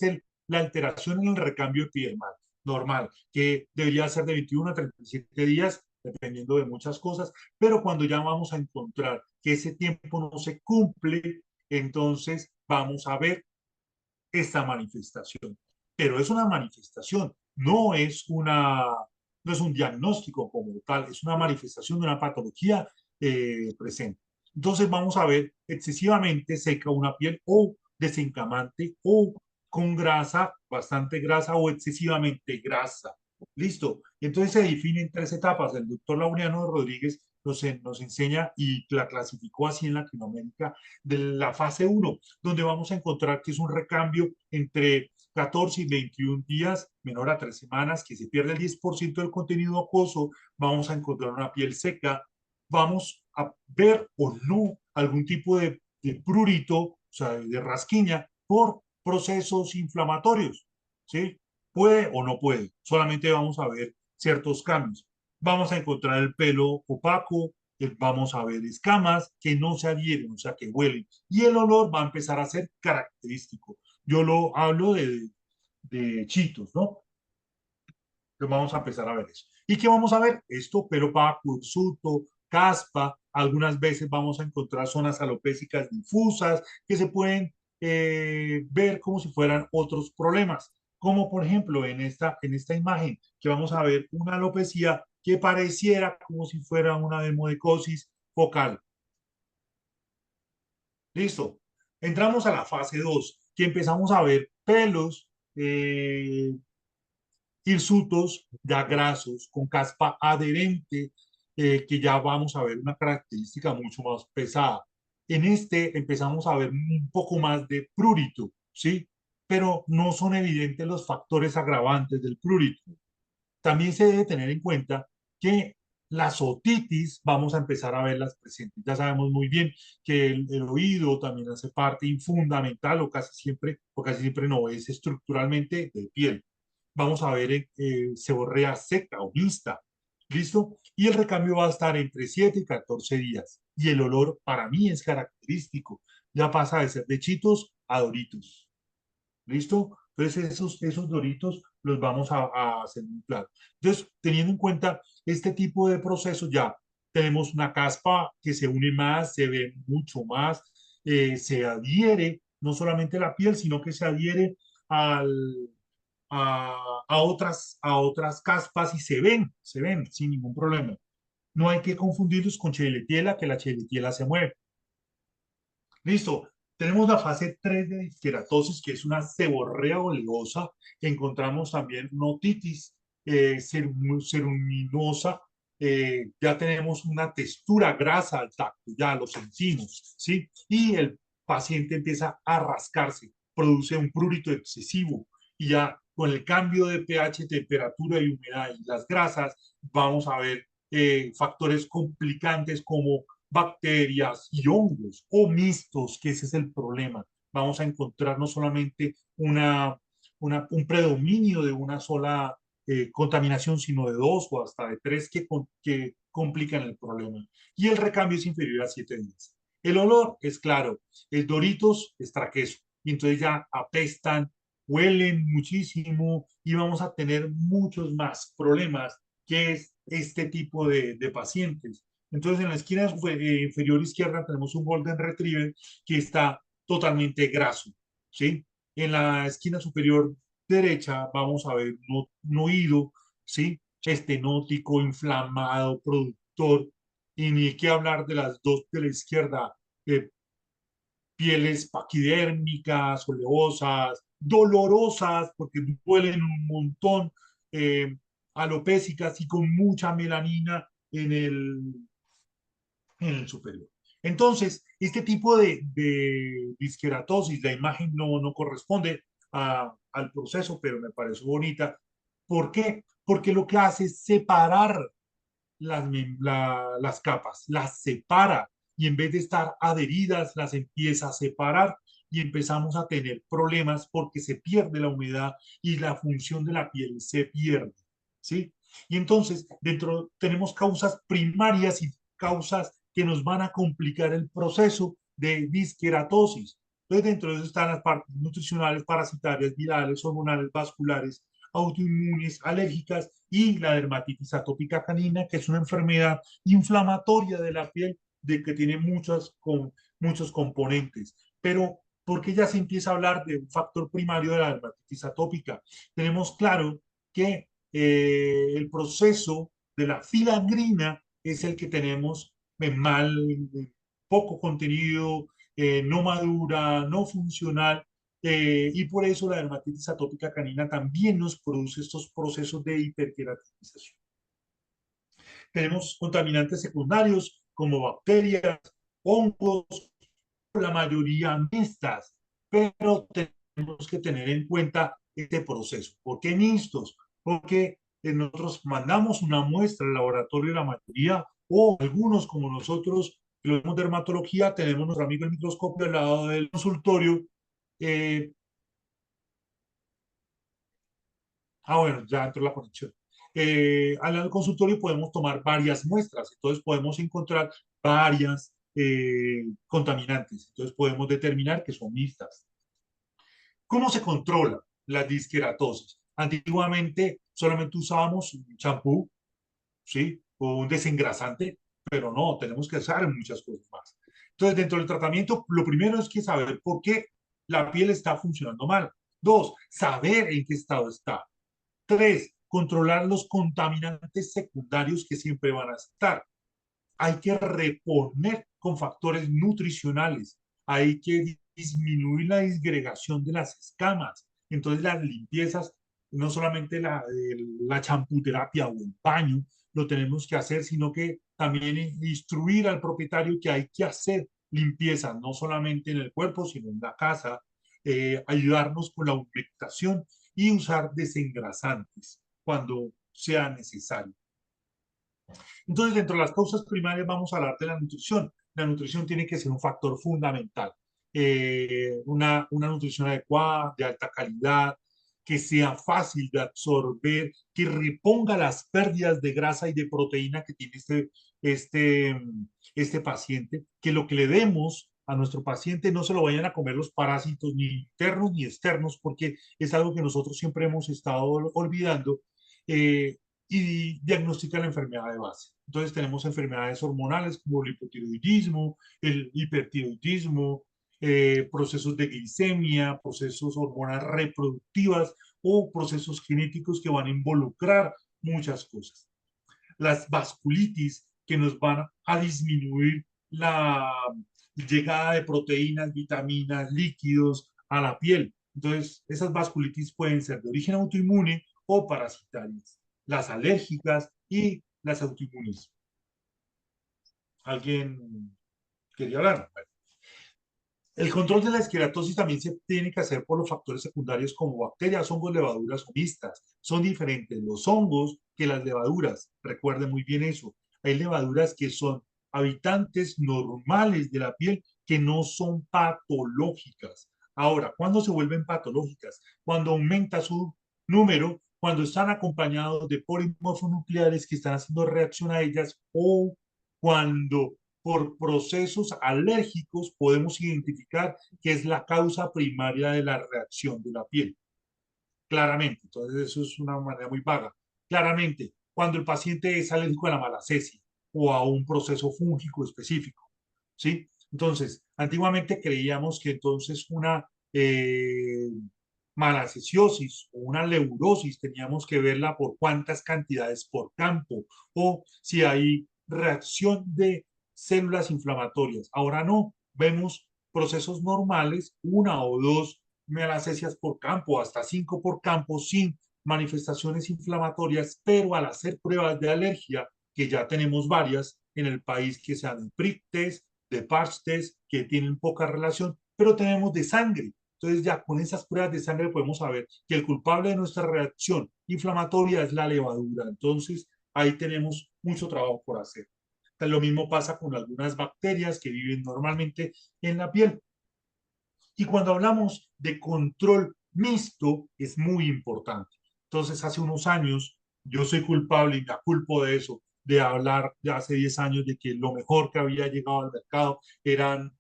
Speaker 2: la alteración en el recambio epidermal normal, que debería ser de 21 a 37 días, dependiendo de muchas cosas, pero cuando ya vamos a encontrar que ese tiempo no se cumple, entonces vamos a ver esta manifestación. Pero es una manifestación, no es un diagnóstico como tal, es una manifestación de una patología presente. Entonces vamos a ver excesivamente seca una piel o desencamante o con grasa, bastante grasa o excesivamente grasa. Listo. Entonces se definen 3 etapas. El doctor Laureano Rodríguez nos enseña y la clasificó así en Latinoamérica de la fase 1, donde vamos a encontrar que es un recambio entre 14 y 21 días, menor a 3 semanas, que se pierde el 10% del contenido acuoso, vamos a encontrar una piel seca, vamos a ver o no algún tipo de prurito, o sea, de rasquiña, por procesos inflamatorios, ¿sí? Puede o no puede, solamente vamos a ver ciertos cambios. Vamos a encontrar el pelo opaco, vamos a ver escamas que no se adhieren, o sea, que huelen, y el olor va a empezar a ser característico. Yo lo hablo de chitos, ¿no? Entonces vamos a empezar a ver eso. ¿Y qué vamos a ver? Esto, pelo opaco, hirsuto, caspa, algunas veces vamos a encontrar zonas alopécicas difusas que se pueden ver como si fueran otros problemas, como por ejemplo en esta imagen que vamos a ver una alopecia que pareciera como si fuera una demodecosis focal. Listo. Entramos a la fase 2 que empezamos a ver pelos, hirsutos ya grasos, con caspa adherente, que ya vamos a ver una característica mucho más pesada. En este empezamos a ver un poco más de prurito, ¿sí? Pero no son evidentes los factores agravantes del prurito. También se debe tener en cuenta que las otitis, vamos a empezar a verlas presentes. Ya sabemos muy bien que el oído también hace parte fundamental o casi siempre no, es estructuralmente de piel. Vamos a ver seborrea seca o vista. ¿Listo? Y el recambio va a estar entre 7 y 14 días. Y el olor para mí es característico. Ya pasa de ser de chitos a doritos. ¿Listo? Entonces esos doritos los vamos a hacer muy claro. Entonces, teniendo en cuenta este tipo de procesos, ya tenemos una caspa que se une más, se ve mucho más, se adhiere no solamente a la piel, sino que se adhiere al, a otras caspas y se ven sin ningún problema. No hay que confundirlos con cheletiela, que la cheletiela se mueve. Listo. Tenemos la fase 3 de disqueratosis, que es una seborrea oleosa. Encontramos también notitis ceruminosa. Ya tenemos una textura grasa al tacto, ya lo sentimos, ¿sí? Y el paciente empieza a rascarse, produce un prurito excesivo. Y ya con el cambio de pH, temperatura y humedad y las grasas, vamos a ver factores complicantes como bacterias y hongos o mixtos, que ese es el problema. Vamos a encontrar no solamente un predominio de una sola contaminación, sino de dos o hasta de tres que complican el problema. Y el recambio es inferior a 7 días. El olor es claro, el Doritos es traqueso, y entonces ya apestan, huelen muchísimo y vamos a tener muchos más problemas que es este tipo de pacientes. Entonces, en la esquina inferior izquierda tenemos un Golden Retriever que está totalmente graso, ¿sí? En la esquina superior derecha vamos a ver un oído, ¿sí? Estenótico, inflamado, productor, y ni qué hablar de las dos de la izquierda, eh, pieles paquidérmicas, oleosas, dolorosas, porque duelen un montón, eh, alopécicas y con mucha melanina en en el superior. Entonces, este tipo de disqueratosis, la imagen no corresponde al proceso, pero me pareció bonita. ¿Por qué? Porque lo que hace es separar las capas, las separa y en vez de estar adheridas, las empieza a separar y empezamos a tener problemas porque se pierde la humedad y la función de la piel se pierde, ¿sí? Y entonces, dentro tenemos causas primarias y causas que nos van a complicar el proceso de disqueratosis. Entonces, dentro de eso están las partes nutricionales, parasitarias, virales, hormonales, vasculares, autoinmunes, alérgicas y la dermatitis atópica canina, que es una enfermedad inflamatoria de la piel de que tiene muchos componentes. Pero, ¿por qué ya se empieza a hablar de un factor primario de la dermatitis atópica? Tenemos claro que el proceso de la filagrina es el que tenemos en mal, poco contenido, no madura, no funcional, y por eso la dermatitis atópica canina también nos produce estos procesos de hiperqueratización. Tenemos contaminantes secundarios como bacterias, hongos, la mayoría mixtas, pero tenemos que tener en cuenta este proceso. ¿Por qué mixtos? Porque nosotros mandamos una muestra al laboratorio, la mayoría, o algunos como nosotros, que lo vemos dermatología, tenemos nuestro amigo el microscopio al lado del consultorio. eh, bueno, ya entró la conexión. Al consultorio podemos tomar varias muestras, entonces podemos encontrar varias contaminantes, entonces podemos determinar que son mixtas. ¿Cómo se controla la disqueratosis? Antiguamente solamente usábamos un champú, ¿sí? O un desengrasante, pero no, tenemos que usar muchas cosas más. Entonces, dentro del tratamiento, lo primero es que saber por qué la piel está funcionando mal. Dos, saber en qué estado está. Tres, controlar los contaminantes secundarios que siempre van a estar. Hay que reponer con factores nutricionales. Hay que disminuir la disgregación de las escamas. Entonces las limpiezas, no solamente la champuterapia o el baño, lo tenemos que hacer, sino que también instruir al propietario que hay que hacer limpieza, no solamente en el cuerpo, sino en la casa, ayudarnos con la humectación y usar desengrasantes cuando sea necesario. Entonces, dentro de las causas primarias vamos a hablar de la nutrición. La nutrición tiene que ser un factor fundamental. Una nutrición adecuada, de alta calidad, que sea fácil de absorber, que reponga las pérdidas de grasa y de proteína que tiene este, este paciente, que lo que le demos a nuestro paciente no se lo vayan a comer los parásitos ni internos ni externos, porque es algo que nosotros siempre hemos estado olvidando. Y diagnostica la enfermedad de base. Entonces tenemos enfermedades hormonales como el hipotiroidismo, el hipertiroidismo, procesos de glicemia, procesos hormonales reproductivas o procesos genéticos que van a involucrar muchas cosas. Las vasculitis que nos van a disminuir la llegada de proteínas, vitaminas, líquidos a la piel. Entonces, esas vasculitis pueden ser de origen autoinmune o parasitarias, las alérgicas y las autoinmunes. ¿Alguien quería hablar? Bueno, el control de la esqueratosis también se tiene que hacer por los factores secundarios como bacterias, hongos, levaduras o mixtas. Son diferentes los hongos que las levaduras. Recuerden muy bien eso. Hay levaduras que son habitantes normales de la piel que no son patológicas. Ahora, ¿cuándo se vuelven patológicas? Cuando aumenta su número, cuando están acompañados de polimorfonucleares que están haciendo reacción a ellas o cuando por procesos alérgicos podemos identificar que es la causa primaria de la reacción de la piel. Claramente, entonces eso es una manera muy vaga. Claramente, cuando el paciente es alérgico a la malacesia o a un proceso fúngico específico, ¿sí? Entonces, antiguamente creíamos que entonces una malacesiosis o una leurosis teníamos que verla por cuántas cantidades por campo o si hay reacción de células inflamatorias. Ahora no, vemos procesos normales, una o dos malacesias por campo, hasta cinco por campo, sin manifestaciones inflamatorias, pero al hacer pruebas de alergia, que ya tenemos varias, en el país que sean de prick test, de patch test, que tienen poca relación, pero tenemos de sangre. Entonces ya con esas pruebas de sangre podemos saber que el culpable de nuestra reacción inflamatoria es la levadura. Entonces ahí tenemos mucho trabajo por hacer. Lo mismo pasa con algunas bacterias que viven normalmente en la piel. Y cuando hablamos de control mixto, es muy importante. Entonces, hace unos años, yo soy culpable y me culpo de eso, de hablar de hace 10 años de que lo mejor que había llegado al mercado eran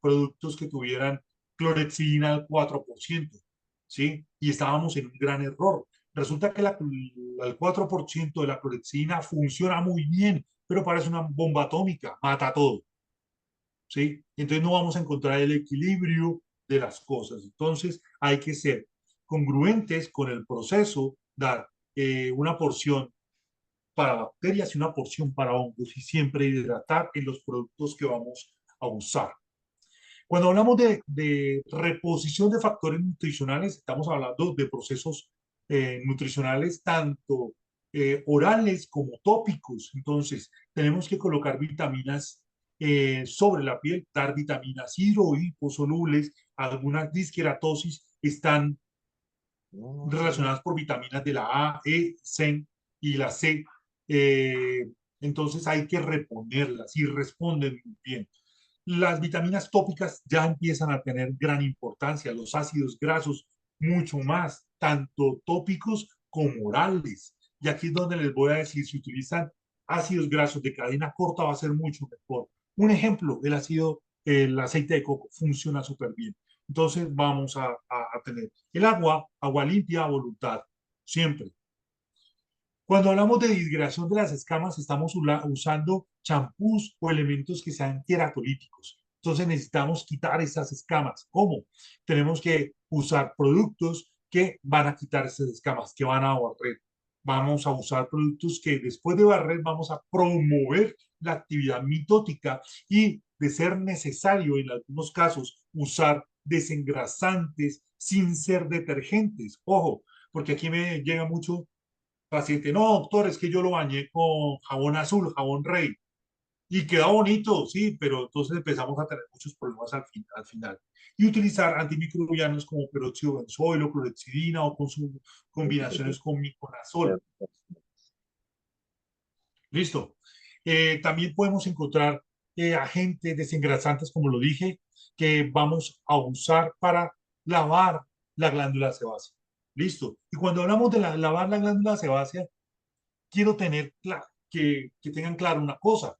Speaker 2: productos que tuvieran clorexidina al 4%, ¿sí? Y estábamos en un gran error. Resulta que el 4% de la clorexidina funciona muy bien, pero parece una bomba atómica, mata todo. ¿Sí? Entonces no vamos a encontrar el equilibrio de las cosas. Entonces hay que ser congruentes con el proceso, dar una porción para bacterias y una porción para hongos y siempre hidratar en los productos que vamos a usar. Cuando hablamos de reposición de factores nutricionales, estamos hablando de procesos nutricionales tanto orales como tópicos. Entonces, tenemos que colocar vitaminas sobre la piel, dar vitaminas hidro o hiposolubles. Algunas disqueratosis están relacionadas por vitaminas de la A, E, C y la C. Eh, entonces, hay que reponerlas y responden muy bien. Las vitaminas tópicas ya empiezan a tener gran importancia, los ácidos grasos mucho más, tanto tópicos como orales. Y aquí es donde les voy a decir, si utilizan ácidos grasos de cadena corta va a ser mucho mejor. Un ejemplo, el aceite de coco funciona súper bien. Entonces vamos a tener el agua, agua limpia a voluntad, siempre. Cuando hablamos de disgregación de las escamas, estamos usando champús o elementos que sean queratolíticos. Entonces necesitamos quitar esas escamas. ¿Cómo? Tenemos que usar productos que van a quitar esas escamas, que van a barrer. Vamos a usar productos que después de barrer vamos a promover la actividad mitótica y, de ser necesario en algunos casos, usar desengrasantes sin ser detergentes. Ojo, porque aquí me llega mucho paciente, no, doctor, es que yo lo bañé con jabón azul, jabón rey, y queda bonito, sí, pero entonces empezamos a tener muchos problemas al final. Y utilizar antimicrobianos como peróxido de benzoilo, clorexidina o con sus combinaciones con miconazol. Listo. También podemos encontrar agentes desengrasantes, como lo dije, que vamos a usar para lavar la glándula sebácea. Listo. Y cuando hablamos de lavar la glándula sebácea, quiero tener que tengan claro una cosa,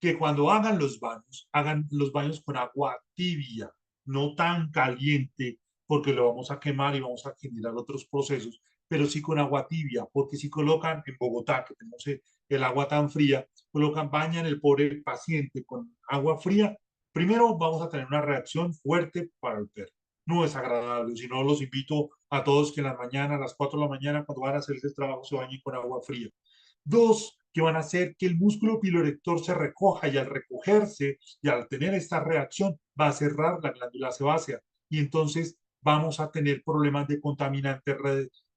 Speaker 2: que cuando hagan los baños con agua tibia, no tan caliente, porque lo vamos a quemar y vamos a generar otros procesos, pero sí con agua tibia, porque si colocan en Bogotá, que tenemos el agua tan fría, bañan el pobre paciente con agua fría, primero vamos a tener una reacción fuerte para el perro. No es agradable, si no los invito a todos que en la mañana, a las 4 de la mañana, cuando van a hacer el trabajo, se bañen con agua fría. Dos, que van a hacer que el músculo pilorector se recoja y al recogerse y al tener esta reacción va a cerrar la glándula sebácea y entonces vamos a tener problemas de contaminantes,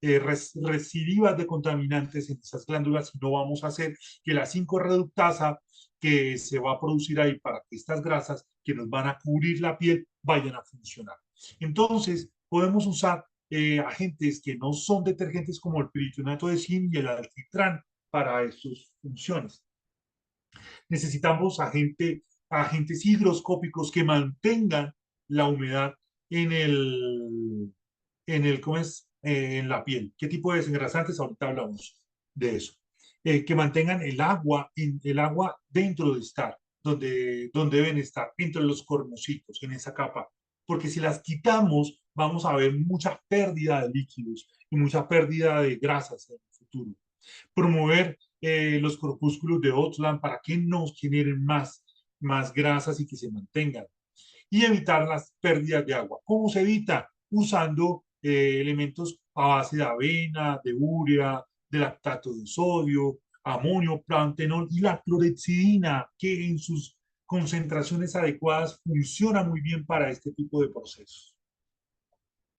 Speaker 2: recidivas de contaminantes en esas glándulas y no vamos a hacer que la 5-reductasa que se va a producir ahí para que estas grasas que nos van a cubrir la piel vayan a funcionar. Entonces, podemos usar agentes que no son detergentes como el piritinato de zinc y el alquitrán para sus funciones. Necesitamos agentes higroscópicos que mantengan la humedad en ¿cómo es? En la piel. ¿Qué tipo de desengrasantes? Ahorita hablamos de eso. Que mantengan el agua dentro de estar, donde deben estar, entre los cormocitos, en esa capa. Porque si las quitamos, vamos a ver mucha pérdida de líquidos y mucha pérdida de grasas en el futuro. Promover los corpúsculos de Otland para que nos generen más grasas y que se mantengan. Y evitar las pérdidas de agua. ¿Cómo se evita? Usando elementos a base de avena, de urea, de lactato de sodio, amonio, plantenol y la clorexidina, que en sus concentraciones adecuadas funciona muy bien para este tipo de procesos.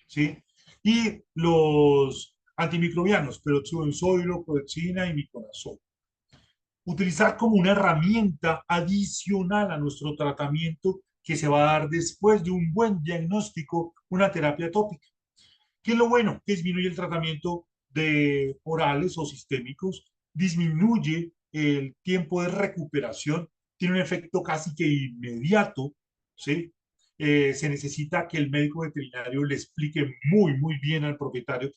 Speaker 2: ¿Sí? Y los antimicrobianos, peróxido de sodio, clorexidina y miconazol. utilizar como una herramienta adicional a nuestro tratamiento que se va a dar después de un buen diagnóstico, una terapia tópica. ¿Qué es lo bueno? Que disminuye el tratamiento de orales o sistémicos, disminuye el tiempo de recuperación, tiene un efecto casi que inmediato, ¿sí? Se necesita que el médico veterinario le explique muy bien al propietario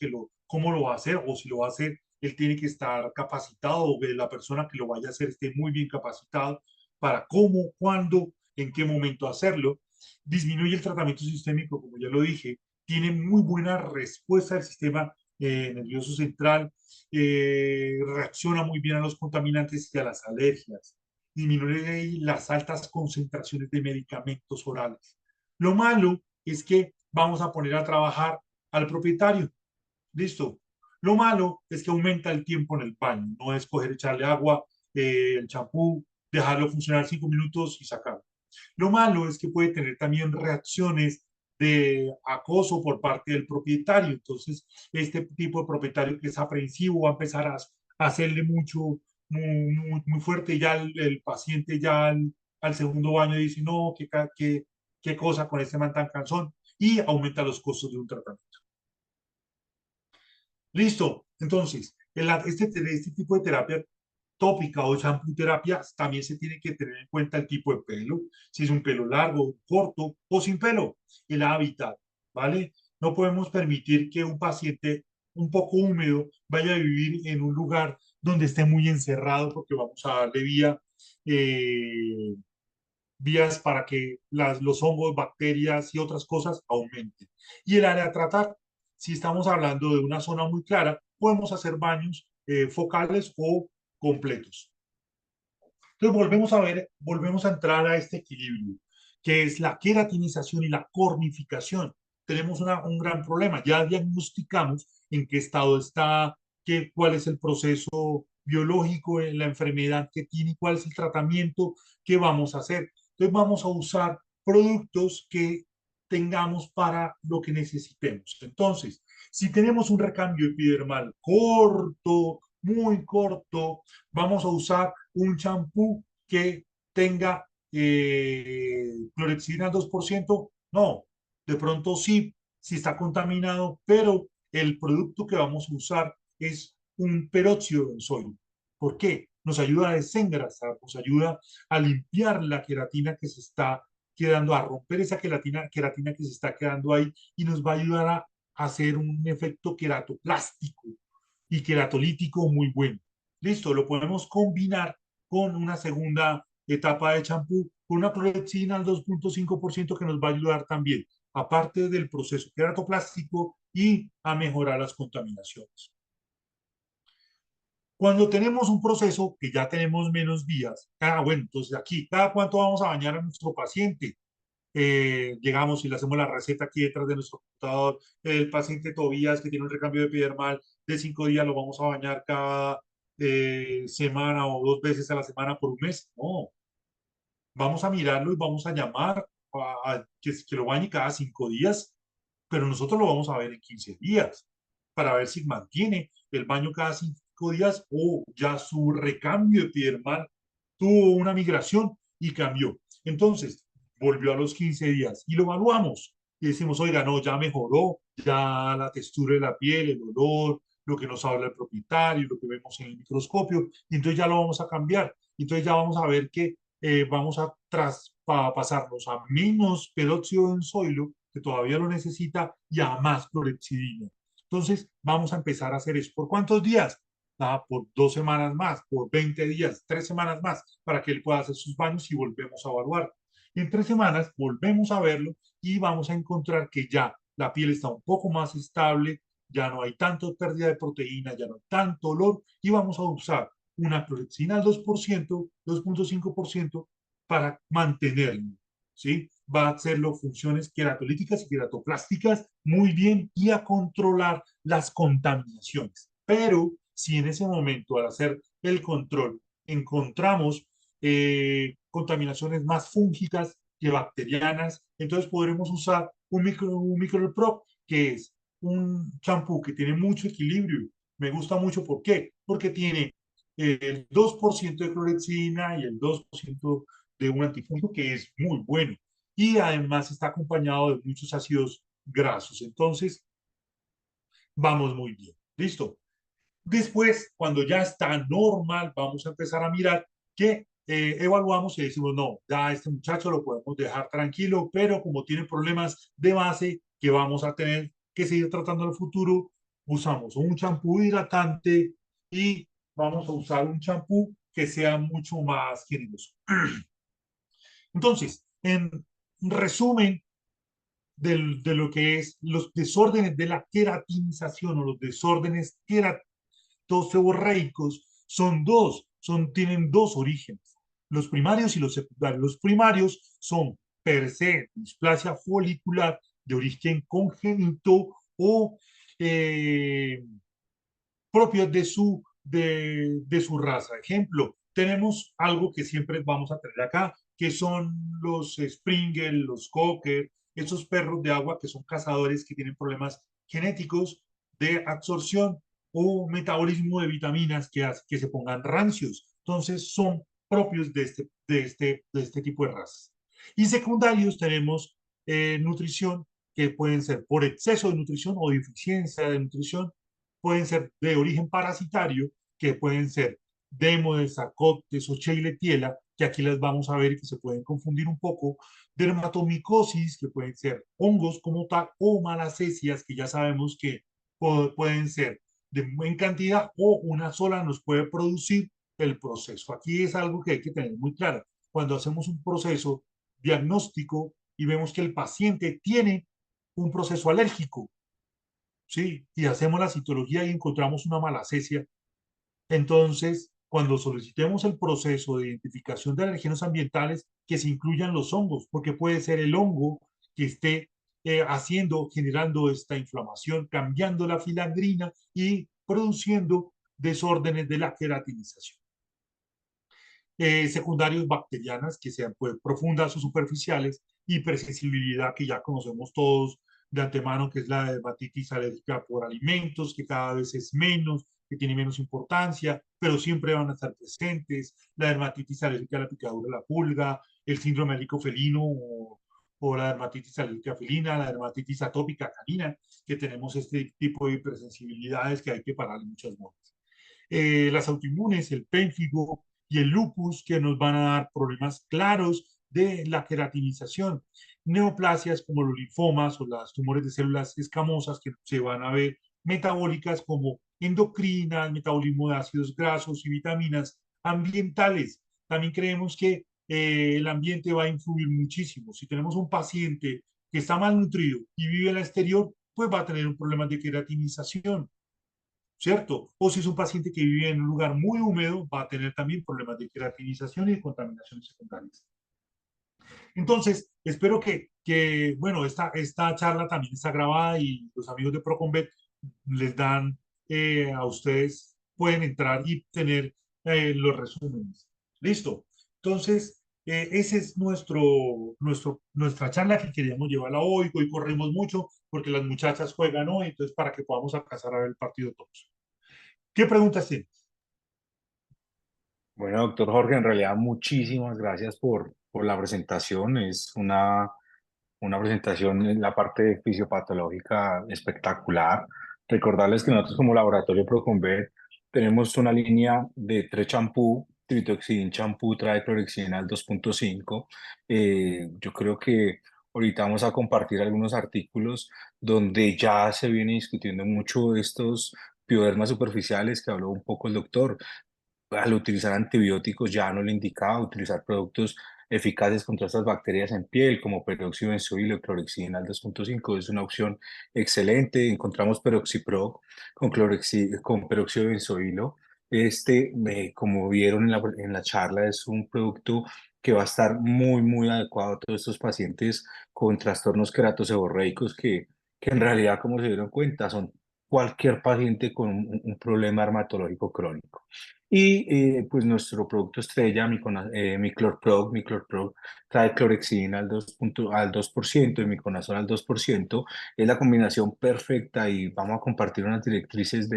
Speaker 2: cómo lo va a hacer o si lo va a hacer, él tiene que estar capacitado o que la persona que lo vaya a hacer esté muy bien capacitado para cómo, cuándo, en qué momento hacerlo. Disminuye el tratamiento sistémico, como ya lo dije, tiene muy buena respuesta del sistema nervioso central, reacciona muy bien a los contaminantes y a las alergias, disminuye las altas concentraciones de medicamentos orales. Lo malo es que vamos a poner a trabajar al propietario. Listo. Lo malo es que aumenta el tiempo en el baño. No es coger, echarle agua, el champú, dejarlo funcionar 5 minutos y sacarlo. Lo malo es que puede tener también reacciones de acoso por parte del propietario. Entonces, este tipo de propietario que es aprensivo va a empezar a hacerle muy fuerte. Ya el paciente ya al segundo baño dice, no, qué cosa con este man tan cansón. Y aumenta los costos de un tratamiento. Listo. Entonces, este tipo de terapia tópica o shampoo terapia también se tiene que tener en cuenta el tipo de pelo, si es un pelo largo, corto o sin pelo, el hábitat, ¿vale? No podemos permitir que un paciente un poco húmedo vaya a vivir en un lugar donde esté muy encerrado porque vamos a darle eh, vías para que los hongos, bacterias y otras cosas aumenten. Y el área a tratar, si estamos hablando de una zona muy clara, podemos hacer baños focales o completos. Entonces volvemos a entrar a este equilibrio, que es la queratinización y la cornificación. Tenemos un gran problema, ya diagnosticamos en qué estado está, cuál es el proceso biológico en la enfermedad que tiene y cuál es el tratamiento que vamos a hacer. Entonces vamos a usar productos que tengamos para lo que necesitemos. Entonces, si tenemos un recambio epidermal corto, muy corto, vamos a usar un champú que tenga clorexidina al 2%. No, de pronto sí, si está contaminado, pero el producto que vamos a usar es un peróxido de benzoilo. ¿Por qué? Nos ayuda a desengrasar, nos ayuda a limpiar la queratina que se está quedando, a romper esa queratina que se está quedando ahí y nos va a ayudar a hacer un efecto queratoplástico y queratolítico muy bueno. Listo, lo podemos combinar con una segunda etapa de champú, con una clorexidina al 2,5% que nos va a ayudar también, aparte del proceso queratoplástico y a mejorar las contaminaciones. Cuando tenemos un proceso que ya tenemos menos días, bueno, entonces aquí, ¿cada cuánto vamos a bañar a nuestro paciente? Llegamos y le hacemos la receta aquí detrás de nuestro computador. El paciente Tobías que tiene un recambio epidermal de 5 días lo vamos a bañar cada semana o 2 veces a la semana por un mes. No, vamos a mirarlo y vamos a llamar que lo bañe cada 5 días, pero nosotros lo vamos a ver en 15 días para ver si mantiene el baño cada 5 días o ya su recambio epidermal tuvo una migración y cambió. Entonces, volvió a los 15 días y lo evaluamos y decimos, oiga, no, ya mejoró, ya la textura de la piel, el olor, lo que nos habla el propietario, lo que vemos en el microscopio, y entonces ya lo vamos a cambiar. Entonces ya vamos a ver que vamos a pasarnos a menos peróxido de benzoilo, que todavía lo necesita, y a más clorexidina. Entonces vamos a empezar a hacer eso. ¿Por cuántos días? Por 2 semanas más, por 20 días, 3 semanas más, para que él pueda hacer sus baños y volvemos a evaluar. En 3 semanas volvemos a verlo y vamos a encontrar que ya la piel está un poco más estable, ya no hay tanto pérdida de proteína, ya no hay tanto olor y vamos a usar una clorexina al 2%, 2,5% para mantenerlo, ¿sí? Va a hacerlo funciones queratolíticas y queratoplásticas muy bien y a controlar las contaminaciones. Pero si en ese momento, al hacer el control, encontramos contaminaciones más fúngicas que bacterianas, entonces podremos usar un microprop, que es un champú que tiene mucho equilibrio. Me gusta mucho, ¿por qué? Porque tiene el 2% de clorexina y el 2% de un antifúngico que es muy bueno. Y además está acompañado de muchos ácidos grasos. Entonces, vamos muy bien. ¿Listo? Después, cuando ya está normal, vamos a empezar a mirar que evaluamos y decimos, no, ya a este muchacho lo podemos dejar tranquilo, pero como tiene problemas de base que vamos a tener que seguir tratando en el futuro, usamos un champú hidratante y vamos a usar un champú que sea mucho más generoso. Entonces, en resumen de lo que es los desórdenes de la queratinización o los desórdenes seborreicos tienen dos orígenes, los primarios y los secundarios. Los primarios son per se displasia folicular de origen congénito o eh, propios de su raza. Ejemplo, tenemos algo que siempre vamos a tener acá, que son los Springer, los Cocker, esos perros de agua que son cazadores que tienen problemas genéticos de absorción o metabolismo de vitaminas que se pongan rancios. Entonces son propios de este tipo de razas. Y secundarios tenemos nutrición que pueden ser por exceso de nutrición o deficiencia de nutrición, pueden ser de origen parasitario, que pueden ser Demodes, Sarcoptes o Sheilastiela, que aquí las vamos a ver y que se pueden confundir un poco, dermatomicosis, que pueden ser hongos como tal, o malacesias, que ya sabemos que pueden ser de en cantidad o una sola nos puede producir el proceso. Aquí es algo que hay que tener muy claro. Cuando hacemos un proceso diagnóstico y vemos que el paciente tiene un proceso alérgico, ¿sí? Y hacemos la citología y encontramos una malacesia, entonces, cuando solicitemos el proceso de identificación de alergenos ambientales, que se incluyan los hongos, porque puede ser el hongo que esté generando esta inflamación, cambiando la filagrina y produciendo desórdenes de la queratinización. Secundarios bacterianas, que sean pues, profundas o superficiales, hipersensibilidad, que ya conocemos todos de antemano, que es la dermatitis alérgica por alimentos, que cada vez es menos, que tiene menos importancia, pero siempre van a estar presentes, la dermatitis alérgica a la picadura de la pulga, el síndrome alérgico felino o la dermatitis alérgica felina, la dermatitis atópica canina, que tenemos este tipo de hipersensibilidades que hay que parar en muchas muertes. Las autoinmunes, el pénfigo y el lupus, que nos van a dar problemas claros de la queratinización. Neoplasias como los linfomas o las tumores de células escamosas que se van a ver metabólicas como endocrinas, metabolismo de ácidos grasos y vitaminas ambientales. También creemos que el ambiente va a influir muchísimo. Si tenemos un paciente que está malnutrido y vive en el exterior, pues va a tener un problema de queratinización. ¿Cierto? O si es un paciente que vive en un lugar muy húmedo, va a tener también problemas de queratinización y de contaminaciones secundarias. Entonces, espero bueno, esta charla también está grabada y los amigos de Proconvet les dan a ustedes, pueden entrar y tener los resúmenes. Listo. Entonces, ese es nuestra charla que queríamos llevarla hoy. Hoy corrimos mucho porque las muchachas juegan hoy, entonces para que podamos alcanzar a ver el partido todos. ¿Qué preguntas tienes?
Speaker 1: Bueno, doctor Jorge, en realidad muchísimas gracias por la presentación. Es una presentación en la parte fisiopatológica espectacular. Recordarles que nosotros como Laboratorio Proconvet tenemos una línea de 3 champú, Tritoxin champú trae clorexina al 2.5. Yo creo que ahorita vamos a compartir algunos artículos donde ya se viene discutiendo mucho estos piodermas superficiales que habló un poco el doctor. Al utilizar antibióticos ya no le indicaba utilizar productos eficaces contra estas bacterias en piel, como peróxido de benzoilo y clorexidina al 2.5. Es una opción excelente. Encontramos Peroxipro con peróxido de benzoilo. Como vieron en la charla, es un producto que va a estar muy, muy adecuado a todos estos pacientes con trastornos queratoseborreicos que en realidad, como se dieron cuenta, son cualquier paciente con un problema dermatológico crónico. Y pues nuestro producto estrella, Miclorprog, trae clorexidina al 2% y miconazol al 2%. Es la combinación perfecta y vamos a compartir unas directrices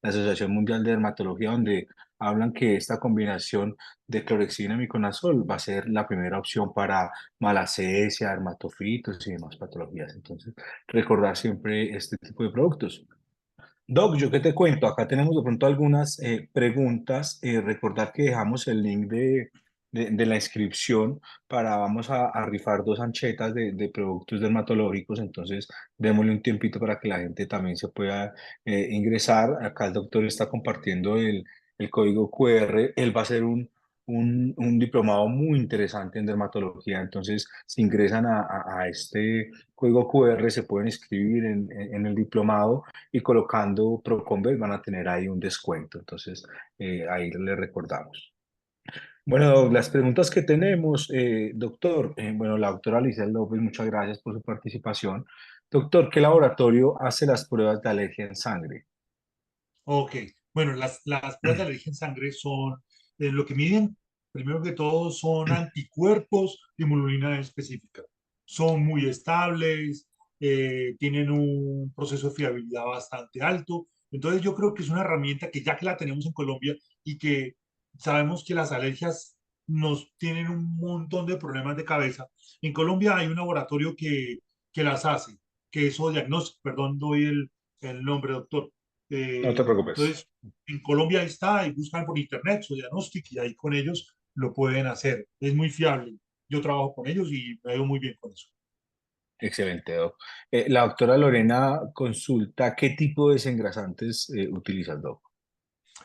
Speaker 1: la Asociación Mundial de Dermatología, donde hablan que esta combinación de clorexidina y miconazol va a ser la primera opción para malacesia, dermatofitos y demás patologías. Entonces, recordar siempre este tipo de productos. Doc, yo qué te cuento, acá tenemos de pronto algunas preguntas. Recordar que dejamos el link de la inscripción para, vamos a rifar dos anchetas de productos dermatológicos, entonces démosle un tiempito para que la gente también se pueda ingresar. Acá el doctor está compartiendo el código QR, él va a hacer un diplomado muy interesante en dermatología, entonces si ingresan a este código QR se pueden inscribir en el diplomado y colocando Proconvel van a tener ahí un descuento. Entonces, ahí le recordamos. Bueno, las preguntas que tenemos, doctor, bueno, la doctora Alicia López, muchas gracias por su participación. Doctor, ¿qué laboratorio hace las pruebas de alergia en sangre?
Speaker 2: Ok, bueno, las pruebas de alergia en sangre son, lo que miden, primero que todo, son anticuerpos de hemoglobina específica. Son muy estables, tienen un proceso de fiabilidad bastante alto. Entonces yo creo que es una herramienta que ya que la tenemos en Colombia y que sabemos que las alergias nos tienen un montón de problemas de cabeza, en Colombia hay un laboratorio que las hace, que es Diagnostic, perdón, doy el nombre, doctor.
Speaker 1: No te preocupes.
Speaker 2: Entonces, en Colombia ahí está, y buscan por internet su diagnóstico y ahí con ellos lo pueden hacer. Es muy fiable. Yo trabajo con ellos y me veo muy bien con eso.
Speaker 1: Excelente, doc. La doctora Lorena consulta qué tipo de desengrasantes utilizas, doc.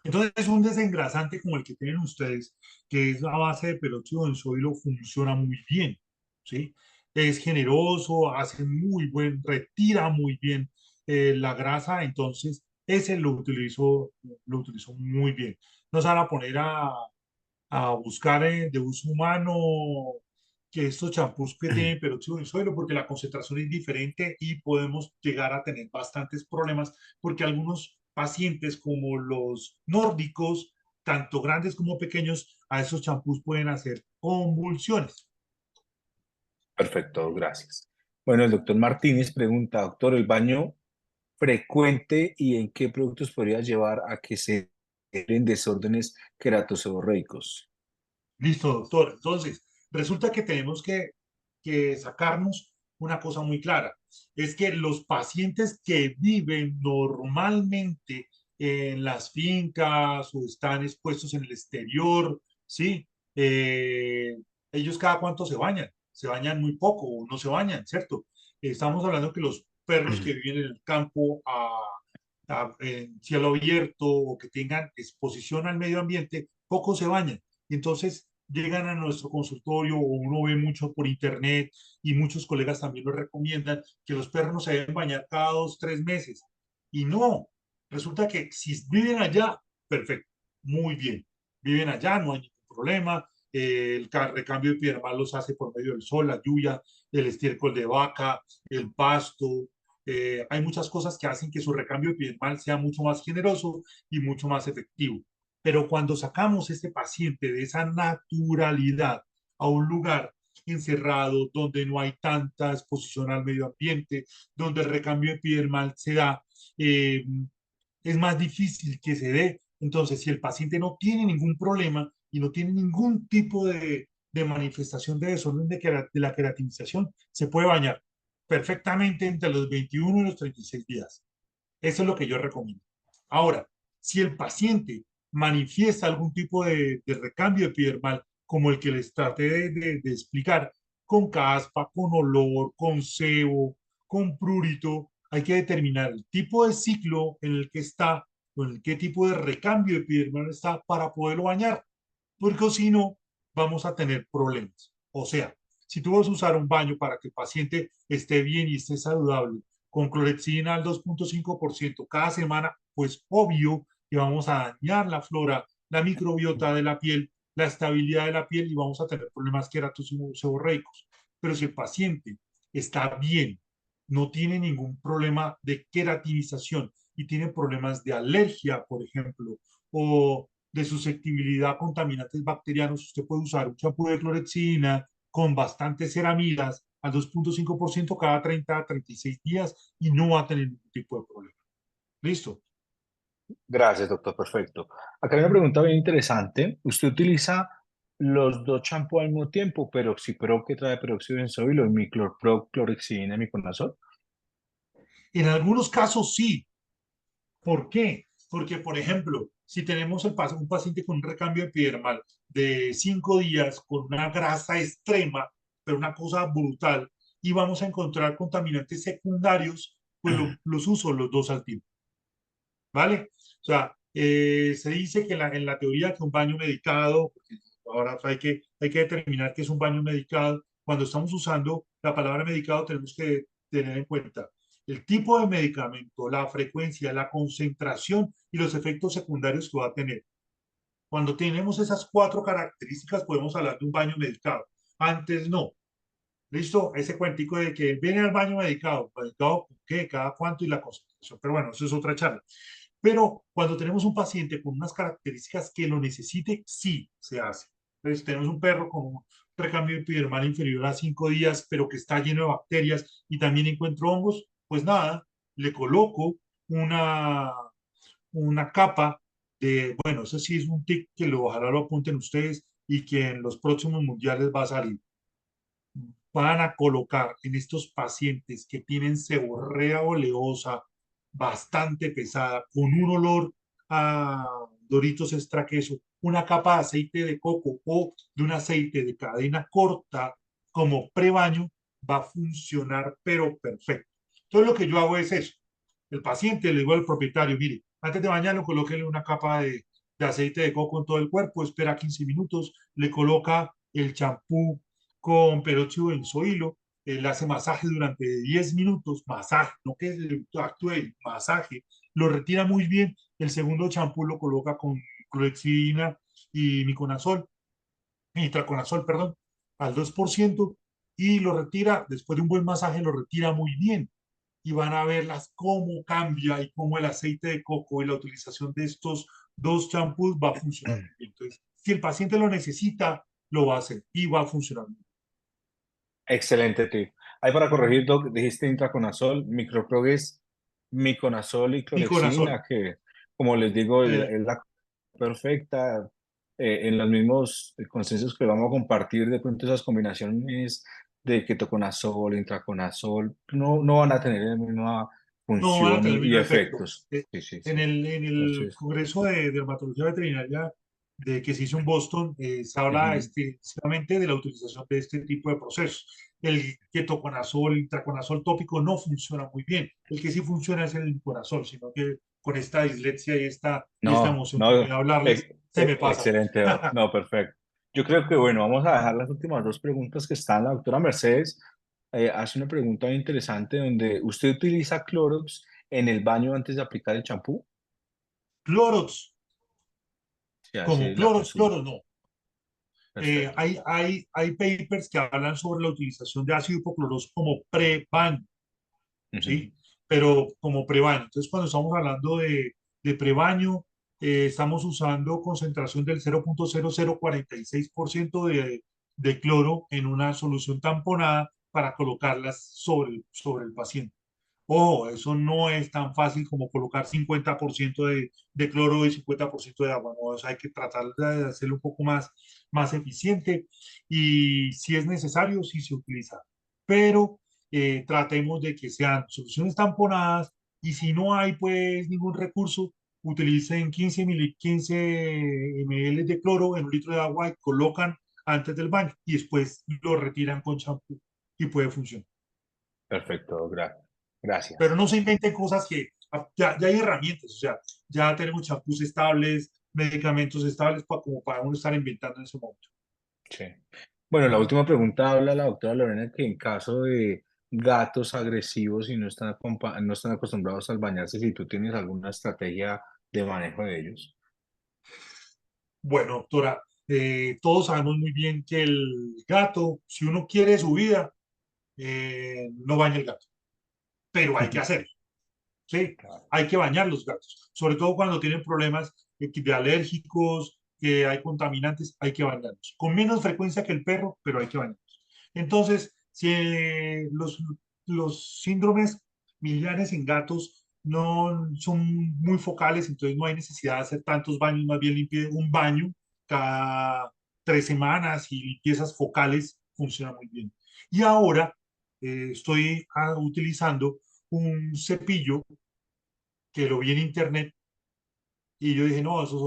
Speaker 2: Entonces, es un desengrasante como el que tienen ustedes, que es a base de peróxido de benzoilo, funciona muy bien, ¿sí? Es generoso, hace muy buen, retira muy bien la grasa, entonces ese lo utilizo muy bien. No se van a poner a buscar de uso humano que estos champús que tienen peróxido de suelo, porque la concentración es diferente y podemos llegar a tener bastantes problemas, porque algunos pacientes como los nórdicos, tanto grandes como pequeños, a esos champús pueden hacer convulsiones.
Speaker 1: Perfecto, gracias. Bueno, el doctor Martínez pregunta, doctor, ¿el baño frecuente y en qué productos podría llevar a que se den desórdenes queratoseborreicos?
Speaker 2: Listo, doctor. Entonces, resulta que tenemos que sacarnos una cosa muy clara. Es que los pacientes que viven normalmente en las fincas o están expuestos en el exterior, ¿sí? Ellos cada cuánto se bañan. Se bañan muy poco o no se bañan, ¿cierto? Estamos hablando que los perros que viven en el campo en cielo abierto o que tengan exposición al medio ambiente, poco se bañan. Y entonces llegan a nuestro consultorio o uno ve mucho por internet y muchos colegas también lo recomiendan que los perros no se deben bañar cada 2, 3 meses. Y no, resulta que si viven allá, perfecto, muy bien. Viven allá, no hay ningún problema. El recambio epidermal los hace por medio del sol, la lluvia, el estiércol de vaca, el pasto. Hay muchas cosas que hacen que su recambio epidermal sea mucho más generoso y mucho más efectivo. Pero cuando sacamos este paciente de esa naturalidad a un lugar encerrado, donde no hay tanta exposición al medio ambiente, donde el recambio epidermal se da, eh, es más difícil que se dé. Entonces, si el paciente no tiene ningún problema y no tiene ningún tipo de manifestación de desorden de la queratinización, se puede bañar perfectamente entre los 21 y los 36 días. Eso es lo que yo recomiendo. Ahora, si el paciente manifiesta algún tipo de recambio epidermal, como el que les traté de explicar, con caspa, con olor, con sebo, con prurito, hay que determinar el tipo de ciclo en el que está, o en qué tipo de recambio epidermal está para poderlo bañar, porque si no, vamos a tener problemas. O sea, si tú vas a usar un baño para que el paciente esté bien y esté saludable, con clorexidina al 2,5% cada semana, pues obvio que vamos a dañar la flora, la microbiota de la piel, la estabilidad de la piel y vamos a tener problemas queratoseborreicos. Pero si el paciente está bien, no tiene ningún problema de queratinización y tiene problemas de alergia, por ejemplo, o de susceptibilidad a contaminantes bacterianos, usted puede usar un champú de clorexidina con bastantes ceramidas al 2,5% cada 30 a 36 días y no va a tener ningún tipo de problema. ¿Listo?
Speaker 1: Gracias, doctor. Perfecto. Acá hay una pregunta bien interesante. ¿Usted utiliza los dos champús al mismo tiempo, Peroxipro que trae peróxido de benzoilo y Miclopro, clorexidina, miconazol?
Speaker 2: En algunos casos sí. ¿Por qué? Porque, por ejemplo, si tenemos un paciente con un recambio epidermal de 5 días con una grasa extrema, pero una cosa brutal, y vamos a encontrar contaminantes secundarios, pues los uso los dos al tiempo, ¿vale? O sea, se dice que en la teoría que un baño medicado, porque ahora hay que determinar qué es un baño medicado, cuando estamos usando la palabra medicado tenemos que tener en cuenta el tipo de medicamento, la frecuencia, la concentración y los efectos secundarios que va a tener. Cuando tenemos esas cuatro características podemos hablar de un baño medicado. Antes no. ¿Listo? Ese cuentico de que viene al baño medicado, medicado con qué, cada cuánto y la concentración. Pero bueno, eso es otra charla. Pero cuando tenemos un paciente con unas características que lo necesite, sí se hace. Entonces, tenemos un perro con un recambio epidermal inferior a 5 días, pero que está lleno de bacterias y también encuentro hongos, pues nada, le coloco una, una capa de, bueno, eso sí es un tic que ojalá lo apunten ustedes y que en los próximos mundiales va a salir. Van a colocar en estos pacientes que tienen seborrea oleosa bastante pesada, con un olor a Doritos extra queso, una capa de aceite de coco o de un aceite de cadena corta como prebaño, va a funcionar pero perfecto. Entonces lo que yo hago es eso. El paciente le digo al propietario, mire, antes de bañarlo, colóquele una capa de aceite de coco en todo el cuerpo, espera 15 minutos, le coloca el champú con peróxido de benzoilo, él hace masaje durante 10 minutos, masaje, no que actúe, masaje, lo retira muy bien, el segundo champú lo coloca con clorexidina y miconazol, itraconazol, perdón, al 2% y lo retira, después de un buen masaje, lo retira muy bien. Y van a verlas cómo cambia y cómo el aceite de coco y la utilización de estos dos champús va a funcionar muy bien. Entonces, si el paciente lo necesita, lo va a hacer y va a funcionar muy bien.
Speaker 1: Excelente tip. Ahí para corregir, Doc, dijiste intraconazol, Microprog es miconazol y
Speaker 2: Miconazol.
Speaker 1: clorexidina, que como les digo,
Speaker 2: Eh,
Speaker 1: es la perfecta, en los mismos consensos que vamos a compartir, de pronto esas combinaciones de ketoconazol, intraconazol, no van a tener la misma
Speaker 2: no van a
Speaker 1: función
Speaker 2: tener el
Speaker 1: y
Speaker 2: mismo efecto.
Speaker 1: efectos. Sí, sí,
Speaker 2: En
Speaker 1: sí.
Speaker 2: en el
Speaker 1: Entonces,
Speaker 2: Congreso de Dermatología Veterinaria que se hizo en Boston, se habla
Speaker 1: ujú.
Speaker 2: exclusivamente de la utilización de este tipo de procesos. El ketoconazol, el intraconazol tópico no funciona muy bien. El que sí funciona es el inconazol, sino que con esta dislexia y esta
Speaker 1: No,
Speaker 2: emoción que me
Speaker 1: no,
Speaker 2: da hablarles, se me pasa.
Speaker 1: excelente, Doc. No, perfecto. Yo creo que, bueno, vamos a dejar las últimas dos preguntas que están. La doctora Mercedes hace una pregunta muy interesante donde usted utiliza Clorox en el baño antes de aplicar el champú.
Speaker 2: Clorox,
Speaker 1: Sí,
Speaker 2: como
Speaker 1: así la
Speaker 2: Clorox,
Speaker 1: consulta.
Speaker 2: Clorox no.
Speaker 1: Perfecto.
Speaker 2: Hay papers que hablan sobre la utilización de ácido hipocloroso como pre-baño,
Speaker 1: Ujú.
Speaker 2: ¿sí? Pero como prebaño. Entonces, cuando estamos hablando de prebaño, estamos usando concentración del 0,0046% de cloro en una solución tamponada para colocarlas sobre el paciente. Ojo, eso no es tan fácil como colocar 50% de cloro y 50% de agua, ¿no? O sea, hay que tratar de hacerlo un poco más eficiente y si es necesario, sí se utiliza. Pero tratemos de que sean soluciones tamponadas y si no hay pues ningún recurso, utilicen 15 ml de cloro en un litro de agua y colocan antes del baño y después lo retiran con champú y puede funcionar.
Speaker 1: Perfecto,
Speaker 2: Pero
Speaker 1: gracias.
Speaker 2: no se inventen cosas que ya hay herramientas, o sea, ya tenemos champús estables, medicamentos estables como para uno estar inventando en ese momento.
Speaker 1: Sí. Bueno, la última pregunta habla la doctora Lorena que en caso de gatos agresivos y no están acostumbrados al bañarse, si tú tienes alguna estrategia de manejo de ellos.
Speaker 2: Bueno, doctora, todos sabemos muy bien que el gato, si uno quiere su vida, no baña el gato, pero hay que hacerlo, ¿sí?
Speaker 1: Claro.
Speaker 2: Hay que bañar los gatos, sobre todo cuando tienen problemas de alérgicos, que hay contaminantes, hay que bañarlos. Con menos frecuencia que el perro, pero hay que bañarlos. Entonces, si los síndromes miliares en gatos no son muy focales, entonces no hay necesidad de hacer tantos baños, más bien limpie un baño cada 3 semanas y limpiezas focales funciona muy bien. Y ahora estoy utilizando un cepillo que lo vi en internet y yo dije, no, eso es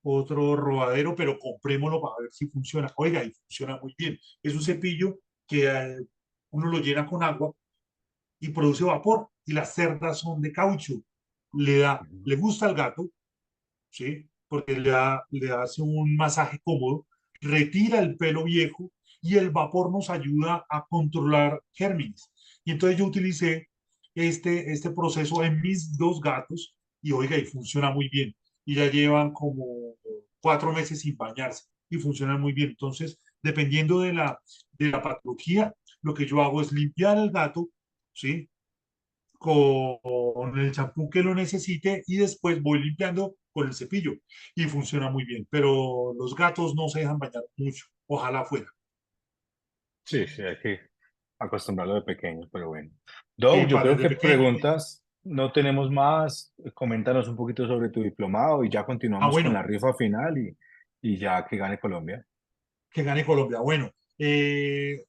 Speaker 2: otro robadero, pero comprémoslo para ver si funciona. Oiga, y funciona muy bien. Es un cepillo que uno lo llena con agua y produce vapor y las cerdas son de caucho.
Speaker 1: Ujú.
Speaker 2: Le gusta al gato, ¿sí? Porque le hace un masaje cómodo, retira el pelo viejo y el vapor nos ayuda a controlar gérmenes. Y entonces yo utilicé este proceso en mis dos gatos y oiga, y funciona muy bien. Y ya llevan como 4 meses sin bañarse y funcionan muy bien. Entonces, dependiendo de la patología, lo que yo hago es limpiar el gato, ¿sí? Con el champú que lo necesite y después voy limpiando con el cepillo y funciona muy bien. Pero los gatos no se dejan bañar mucho, ojalá fuera.
Speaker 1: Sí, sí, hay que acostumbrarlo de pequeño, pero bueno. Doc, yo
Speaker 2: Epa,
Speaker 1: creo
Speaker 2: desde
Speaker 1: que
Speaker 2: pequeño.
Speaker 1: preguntas no tenemos más. Coméntanos un poquito sobre tu diplomado y ya continuamos con la
Speaker 2: Bueno,
Speaker 1: rifa final y ya que gane Colombia.
Speaker 2: que gane Colombia. Bueno, les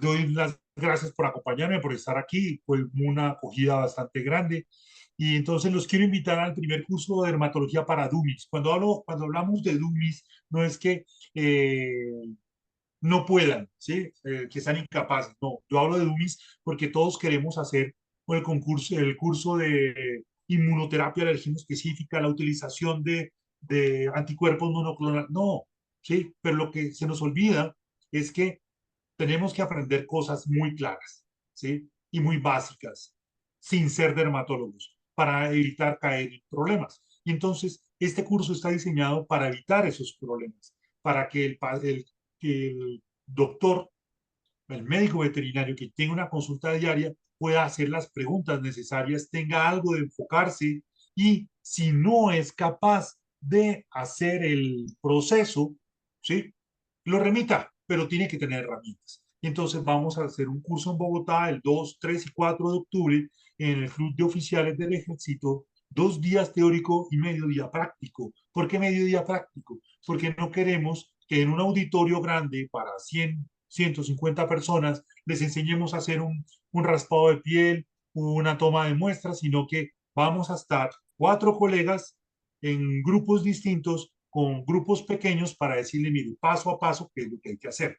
Speaker 2: doy las gracias por acompañarme, por estar aquí. Fue una acogida bastante grande. Y entonces los quiero invitar al primer curso de dermatología para dummies. Cuando hablamos de dummies, no es que no puedan, ¿sí? Que sean incapaces. No, yo hablo de dummies porque todos queremos hacer el curso de inmunoterapia de alergia específica, la utilización de anticuerpos monoclonales. No, ¿sí? Pero lo que se nos olvida es que tenemos que aprender cosas muy claras, ¿sí? Y muy básicas, sin ser dermatólogos, para evitar caer en problemas. Y entonces, este curso está diseñado para evitar esos problemas, para que que el doctor, el médico veterinario que tenga una consulta diaria pueda hacer las preguntas necesarias, tenga algo de enfocarse y si no es capaz de hacer el proceso, ¿sí? Lo remita, pero tiene que tener herramientas. Entonces vamos a hacer un curso en Bogotá el 2, 3 y 4 de octubre en el Club de Oficiales del Ejército, 2 días teórico y medio día práctico. ¿Por qué medio día práctico? Porque no queremos que en un auditorio grande para 100, 150 personas les enseñemos a hacer un raspado de piel, una toma de muestras, sino que vamos a estar 4 colegas en grupos distintos, con grupos pequeños para decirle, mire, paso a paso, qué es lo que hay que hacer.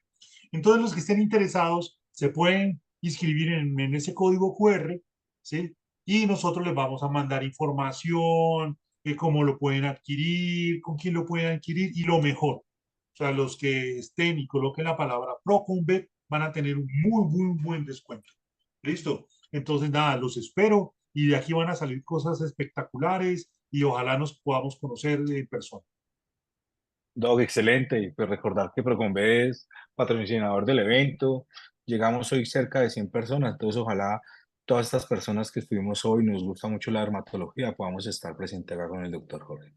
Speaker 2: Entonces, los que estén interesados se pueden inscribir en ese código QR, ¿sí? Y nosotros les vamos a mandar información, cómo lo pueden adquirir, con quién lo pueden adquirir y lo mejor. O sea, los que estén y coloquen la palabra Procumber van a tener un muy, muy buen descuento. ¿Listo? Entonces, nada, los espero y de aquí van a salir cosas espectaculares y ojalá nos podamos conocer en persona.
Speaker 1: Doc, excelente. Y pues recordar que Procombe es patrocinador del evento. Llegamos hoy cerca de 100 personas, entonces ojalá todas estas personas que estuvimos hoy, nos gusta mucho la dermatología, podamos estar presentes acá con el doctor Jorge.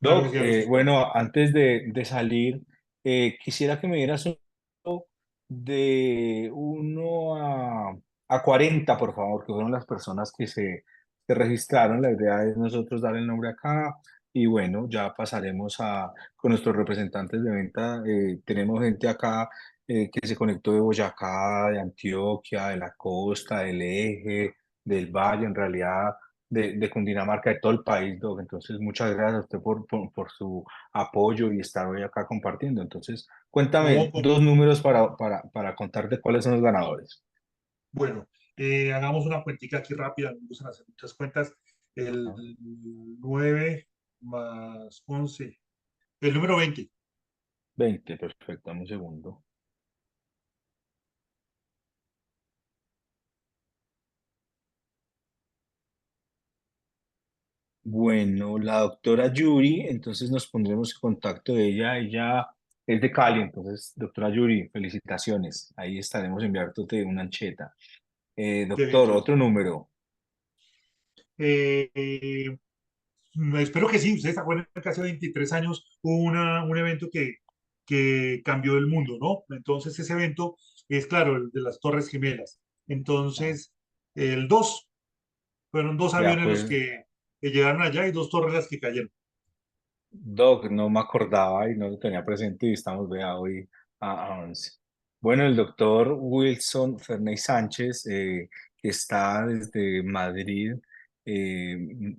Speaker 2: Claro que
Speaker 1: Doc,
Speaker 2: sí, a los espero.
Speaker 1: bueno, antes de salir, quisiera que me dieras un de 1 a 40, por favor, que fueron las personas que se registraron. La idea es nosotros dar el nombre acá y bueno, ya pasaremos con nuestros representantes de venta. Tenemos gente acá que se conectó de Boyacá, de Antioquia, de la costa, del eje, del valle, en realidad de Cundinamarca, de todo el país, Doc. Entonces, muchas gracias a usted por su apoyo y estar hoy acá compartiendo. Entonces,
Speaker 2: No,
Speaker 1: cuéntame dos números para contarte cuáles son los ganadores.
Speaker 2: bueno, hagamos una cuentica aquí rápida, me gustan hacer muchas cuentas. El
Speaker 1: Ajá.
Speaker 2: 9 más 11, el número 20.
Speaker 1: 20, perfecto, dame un segundo. Bueno, la doctora Yuri, entonces nos pondremos en contacto de ella. Ella es de Cali, entonces, doctora Yuri, felicitaciones. Ahí estaremos enviándote una ancheta.
Speaker 2: Qué bien,
Speaker 1: Doctor,
Speaker 2: qué bien.
Speaker 1: otro número.
Speaker 2: Eh, eh, espero que sí, ustedes se acuerdan que hace 23 años hubo un evento que cambió el mundo, ¿no? Entonces ese evento es, claro, el de las Torres Gemelas.
Speaker 1: Ah,
Speaker 2: Entonces, el 2. Fueron dos
Speaker 1: Ya
Speaker 2: aviones los
Speaker 1: pues,
Speaker 2: que llegaron allá y dos torres las que cayeron.
Speaker 1: Doc, no me acordaba y no lo tenía presente y estamos vea hoy a 11. Bueno, el doctor Wilson Ferney Sánchez, que está desde Madrid,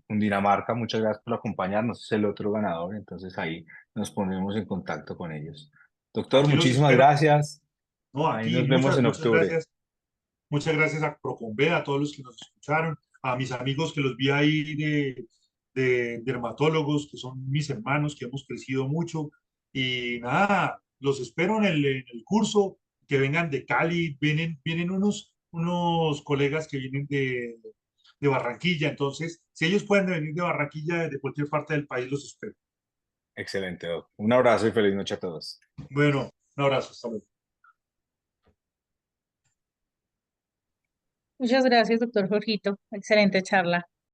Speaker 1: Cundinamarca, muchas gracias por acompañarnos, es el otro ganador, entonces ahí nos ponemos en contacto con ellos. Doctor,
Speaker 2: Aquí los
Speaker 1: muchísimas
Speaker 2: espero.
Speaker 1: gracias,
Speaker 2: No,
Speaker 1: ahí
Speaker 2: aquí
Speaker 1: nos vemos
Speaker 2: muchas,
Speaker 1: en
Speaker 2: muchas
Speaker 1: octubre.
Speaker 2: gracias. Muchas gracias a Procomvé, a todos los que nos escucharon, a mis amigos que los vi ahí de dermatólogos, que son mis hermanos, que hemos crecido mucho. Y nada, los espero en el curso, que vengan de Cali, vienen unos colegas que vienen de Barranquilla. Entonces, si ellos pueden venir de Barranquilla, de cualquier parte del país, los espero.
Speaker 1: Excelente, Doc. Un abrazo y feliz noche a todos.
Speaker 2: Bueno, un abrazo, hasta luego.
Speaker 3: Muchas gracias, doctor Jorgito. Excelente charla.